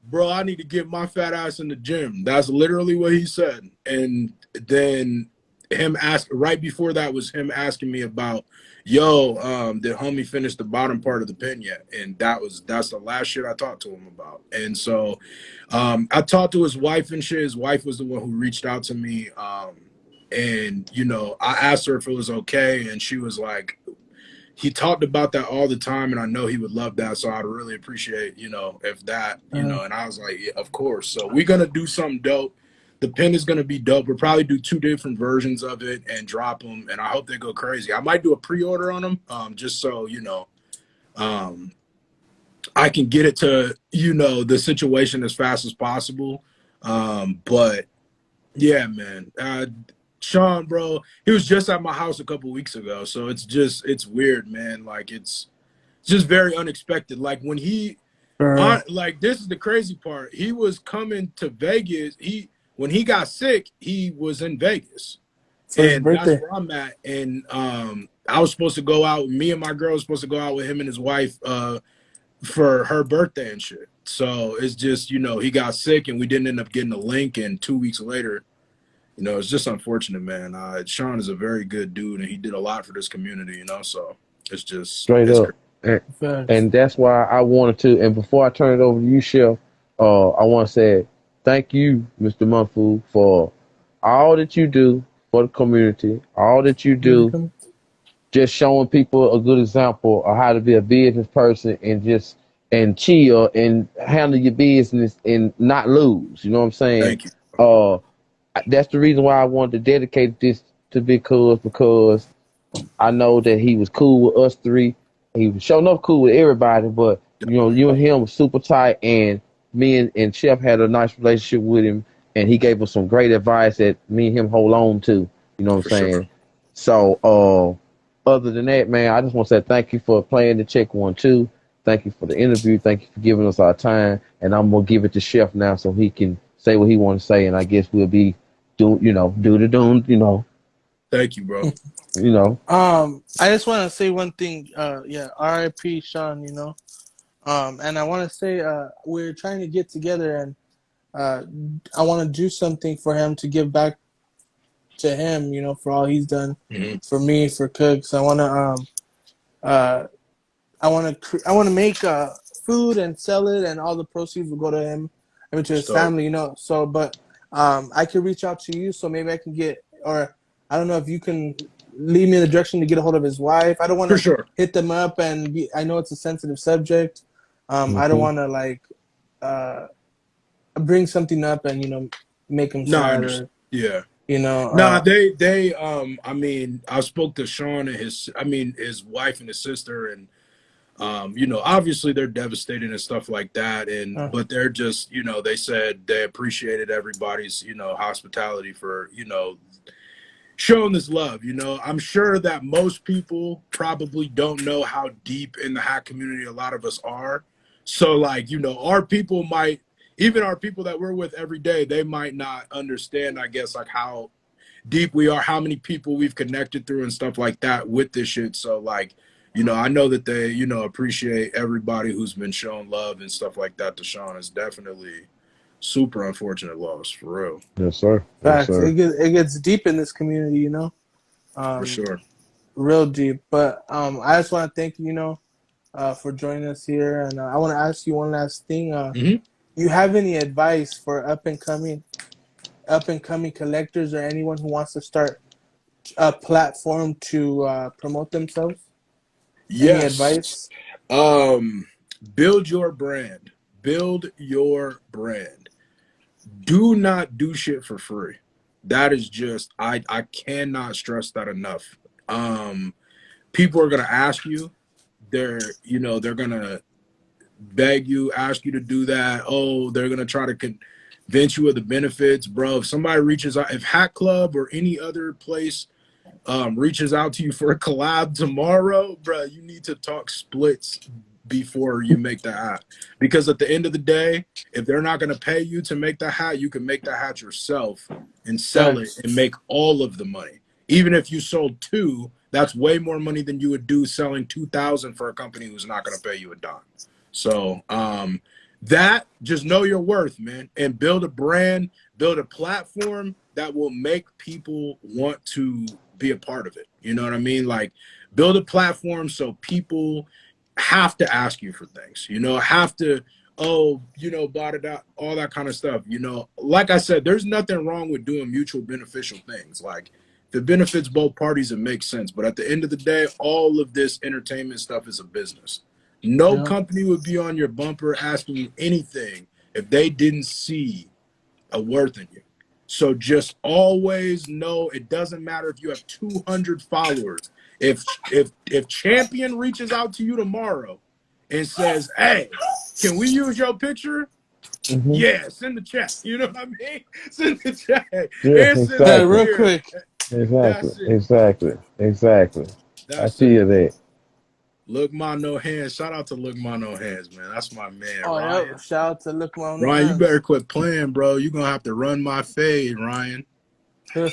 bro, I need to get my fat ass in the gym. That's literally what he said. And then right before that was him asking me about, yo, did homie finish the bottom part of the pin yet? And that's the last shit I talked to him about. And so I talked to his wife and shit. His wife was the one who reached out to me. And I asked her if it was okay, and she was like, he talked about that all the time, and I know he would love that. So I'd really appreciate, if that, and I was like, yeah, of course. So we're going to do something dope. The pin is going to be dope. We'll probably do 2 different versions of it and drop them. And I hope they go crazy. I might do a pre-order on them, just so, I can get it to, the situation as fast as possible. But yeah, man, Sean, bro, he was just at my house a couple weeks ago. So it's weird, man. Like it's just very unexpected. Like when this is the crazy part. He was coming to Vegas. When he got sick, he was in Vegas. For his birthday. That's where I'm at. And I was supposed to go out. Me and my girl was supposed to go out with him and his wife for her birthday and shit. So it's just, he got sick and we didn't end up getting a link. And 2 weeks later, it's just unfortunate, man. Sean is a very good dude, and he did a lot for this community, so it's just Straight up. And that's why I wanted to. And before I turn it over to you, Chef, I want to say thank you, Mr. Munfu, for all that you do for the community, all that you do, just showing people a good example of how to be a business person and chill and handle your business and not lose. You know what I'm saying? Thank you. That's the reason why I wanted to dedicate this to Big Cuz, because I know that he was cool with us three. He was showing up cool with everybody, but you and him were super tight, and me and Chef had a nice relationship with him, and he gave us some great advice that me and him hold on to. You know what I'm saying? Sure. So other than that, man, I just want to say thank you for playing the Check 1 2. Thank you for the interview. Thank you for giving us our time. And I'm gonna give it to Chef now so he can say what he wants to say, and I guess we'll be do the doom. Thank you, bro. I just want to say one thing. R.I.P. Sean. And I want to say we're trying to get together, and I want to do something for him to give back to him. For all he's done for me, for Cooks. I want to make food and sell it, and all the proceeds will go to him, to his family. So, but I could reach out to you, so maybe I can get, or I don't know if you can lead me in the direction to get a hold of his wife. I don't want to hit them up, and I know it's a sensitive subject. I don't want to bring something up and make him sad. They I mean, I spoke to Sean and his wife and his sister, and obviously they're devastated and stuff like that, and but they're just they said they appreciated everybody's hospitality for showing this love. I'm sure that most people probably don't know how deep in the hack community a lot of us are. So our people might, even our people that we're with every day, they might not understand, I guess, how deep we are, how many people we've connected through and stuff like that with this shit. So I know that they, appreciate everybody who's been showing love and stuff like that to Sean. Is definitely super unfortunate loss, for real. Yes, sir. Facts. Yes, sir. It gets deep in this community, for sure. Real deep. But I just want to thank you, for joining us here. And I want to ask you one last thing. You have any advice for up and coming collectors, or anyone who wants to start a platform to promote themselves? Yes. Any advice? Build your brand. Build your brand. Do not do shit for free. That is just, I cannot stress that enough. People are gonna ask you. They're gonna beg you, ask you to do that. Oh, they're gonna try to convince you of the benefits, bro. If somebody reaches out, if Hat Club or any other place reaches out to you for a collab tomorrow, bro, you need to talk splits before you make the hat. Because at the end of the day, if they're not going to pay you to make the hat, you can make the hat yourself and sell it and make all of the money. Even if you sold 2, that's way more money than you would do selling 2,000 for a company who's not going to pay you a dime. So that, just know your worth, man, and build a brand, build a platform that will make people want to be a part of it. You know what I mean? Like, build a platform so people have to ask you for things, you know, have to, oh, you know, blah, blah, blah, all that kind of stuff. You know, like I said, there's nothing wrong with doing mutual beneficial things. Like, if it benefits both parties, it makes sense. But at the end of the day, all of this entertainment stuff is a business. No company would be on your bumper asking you anything if they didn't see a worth in you. So just always know, it doesn't matter if you have 200 followers. If Champion reaches out to you tomorrow and says, "Hey, can we use your picture?" Yeah, send the check. You know what I mean? Send the check. Yeah, And send Hey, real quick. Exactly. I see you there. Look Ma No Hands. Shout out to Look Ma No Hands, man. That's my man, Oh, Ryan. yeah. Shout out to Look Ma No Ryan, Hands. you better quit playing, bro. You're going to have to run my fade, Ryan. You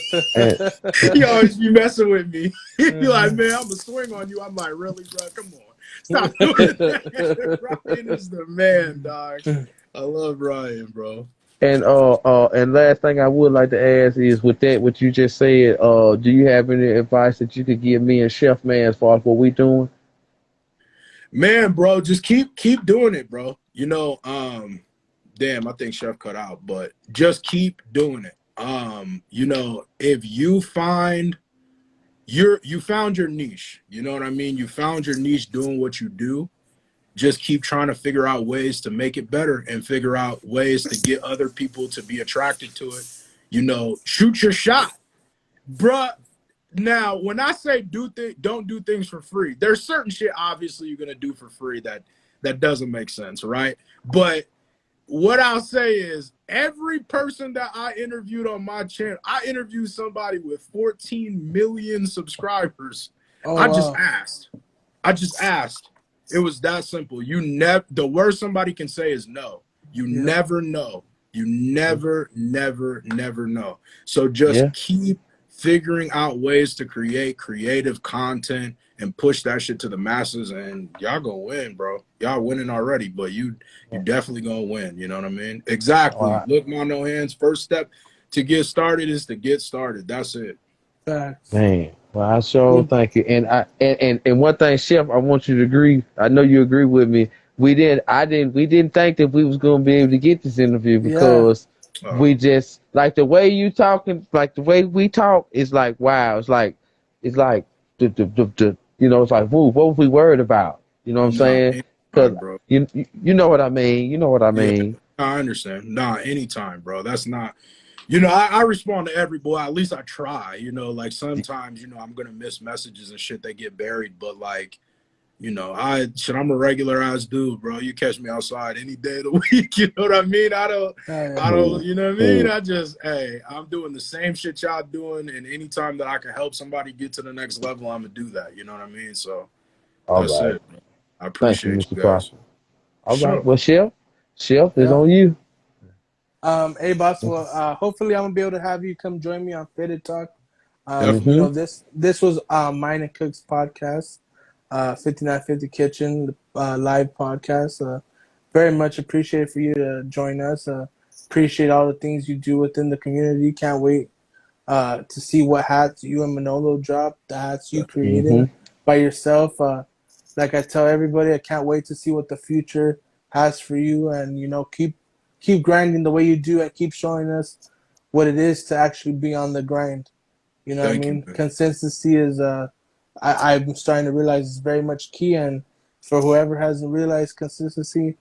always be messing with me. You're like, man, I'm going to swing on you. I'm like, really, bro? Come on. Stop doing that. Ryan is the man, dog. I love Ryan, bro. And last thing I would like to ask is, with that, what you just said, do you have any advice that you could give me and Chef Man as far as what we doing? Man, bro, just keep doing it, bro. You know, damn, I think Chef cut out, but just keep doing it. You know, if you find you found your niche, you know what I mean? You found your niche doing what you do. Just keep trying to figure out ways to make it better and figure out ways to get other people to be attracted to it. You know, shoot your shot, bruh. Now, when I say don't do things for free, there's certain shit obviously you're gonna do for free that doesn't make sense, right? But what I'll say is, every person that I interviewed on my channel, I interviewed somebody with 14 million subscribers. I just asked. It was that simple. The worst somebody can say is no. You never know. You never know. So just keep figuring out ways to create creative content and push that shit to the masses, and y'all gonna win, bro. Y'all winning already, but you definitely gonna win. You know what I mean? Exactly. Look, Ma No Hands. First step to get started is to get started. That's it. Man, well, I sure thank you. And and one thing, Chef, I want you to agree. I know you agree with me. We didn't think that we was gonna be able to get this interview because we just, like, the way you talking, like the way we talk is like, wow. It's like the you know, it's like, woo, what was we worried about? You know what I'm saying? Because you know what I mean. You know what I mean. I understand. Nah, anytime, bro. That's not. You know, I respond to every boy. At least I try. You know, like, sometimes, you know, I'm gonna miss messages and shit. They get buried, but like, you know, I'm a regular ass dude, bro. You catch me outside any day of the week. You know what I mean? I don't. You know what I mean? I'm doing the same shit y'all doing, and anytime that I can help somebody get to the next level, I'm gonna do that. You know what I mean? So that's it. I appreciate you guys. All right. Well, Chef, it's on you. Hey, boss. Well, hopefully I'm gonna be able to have you come join me on Fitted Talk. You know, this was Mine and Cook's podcast, 5950 Kitchen live podcast. Very much appreciate for you to join us. Appreciate all the things you do within the community. Can't wait to see what hats you and Manolo drop. The hats you created by yourself. Like I tell everybody, I can't wait to see what the future has for you, and, you know, keep grinding the way you do, and keep showing us what it is to actually be on the grind. You know what I mean? Consistency is, I'm starting to realize, is very much key. And for whoever hasn't realized consistency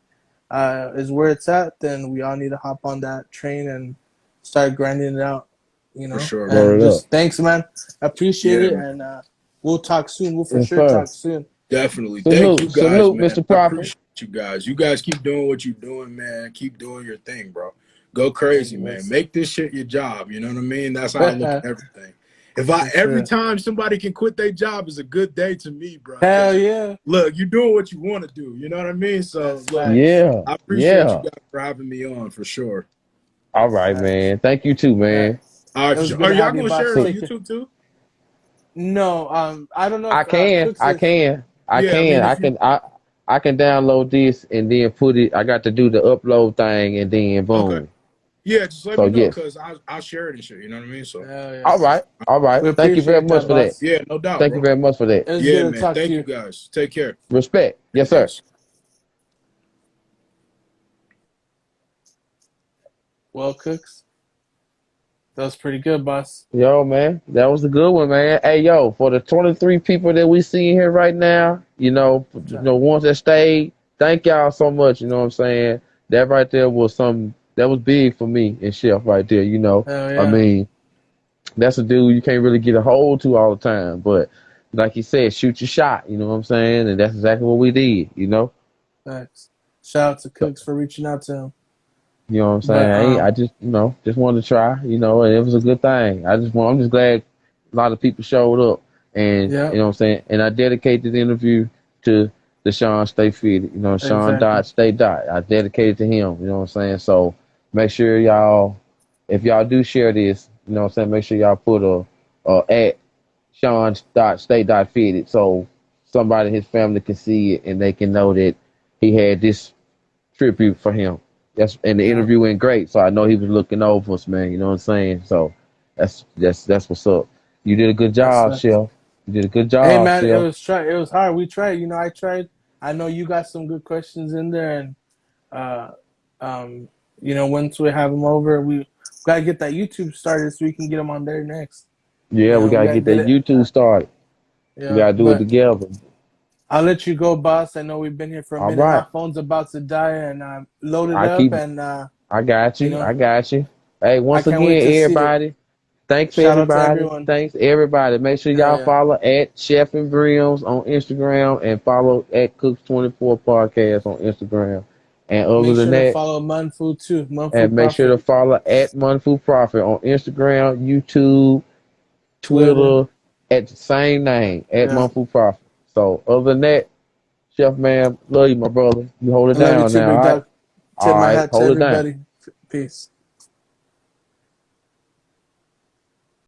is where it's at, then we all need to hop on that train and start grinding it out. You know? For sure. And just thanks, man. Appreciate it. And we'll talk soon. We'll for sure talk soon. Definitely. Thank you Salute, guys, salute, man. Mr. I Prophet. appreciate you guys. You guys keep doing what you're doing, man. Keep doing your thing, bro. Go crazy, man. Yes. Make this shit your job. You know what I mean? That's how I look at everything. For Every sure. time somebody can quit their job is a good day to me, bro. Hell Because yeah. look, you're doing what you want to do. You know what I mean? So That's look, facts. Yeah, I appreciate you yeah. guys for having me on for sure. All right, Facts. man. Thank you too, All right. man. All right, It for was sure. good Are to y'all have you, gonna boss. share it on Take care. YouTube too? No, I don't know I if can, Cooks I is. can, I Yeah, I can, mean I if you can, I can download this and then put it. I got to do the upload thing and then okay. boom. Yeah, just let So me know yes. because I'll share it and shit. You know what I mean? So Hell yeah. All right, all right. We Thank you very appreciate much that, for that. boss. yeah, no doubt, Thank you bro. very much for that. It was Yeah, good to man. talk to Thank you you. guys. Take care. Respect. Yes, sir. Peace. Well, Cooks, that was pretty good, boss. Yo, man, that was a good one, man. Hey, yo, for the 23 people that we see here right now, ones that stayed, thank y'all so much. You know what I'm saying? That right there was that was big for me and Chef right there. Hell I yeah. mean, that's a dude you can't really get a hold to all the time, but like he said, shoot your shot. You know what I'm saying? And that's exactly what we did. Thanks. Shout out to So, Cooks for reaching out to him. you know what I'm saying? But I just wanted to try, and it was a good thing. I'm just glad a lot of people showed up, and yeah, you know what I'm saying. And I dedicate this interview to the Sean Stay Fitted, Sean exactly. Dot Stay Dot. I dedicated to him. You know what I'm saying. So make sure y'all, if y'all do share this, you know what I'm saying, make sure y'all put a at Sean Dot Stay Dot Fitted, so somebody in his family can see it and they can know that he had this tribute for him. And the Yeah, interview went great, so I know he was looking over us, man. You know what I'm saying? So that's what's up. You did a good that's job, facts. Chef. You did a good Hey job, man, it Chef. was try. It was hard. We tried. I tried. I know you got some good questions in there, and uh, um, once we have them over, we gotta get that YouTube started so we can get them on there next. Yeah, we We gotta gotta get get that it. YouTube started. We Yeah, gotta do it but together. I'll let you go, boss. I know we've been here for a All minute. right. My phone's about to die, and I'm loaded I up, keep and I got you you. know, I got you. Hey, I once can't wait again, to see it. everybody. Thanks for Shout out to everybody. everyone. Thanks everybody. Make sure Hell y'all yeah. follow at Chef and Brims on Instagram and follow at Cooks24 Podcast on Instagram. And other Make than sure to that, follow Munfu too. and Munfu make sure Profit, to follow at Munfu Profit on Instagram, YouTube, Twitter. Twitter, at the same name, at Yeah. Munfu Profit. So other than that, Chef man, love you, my brother. You hold it I love you down too, now, big all right? dog. Tip All my right, hat to hold it down. everybody. Peace.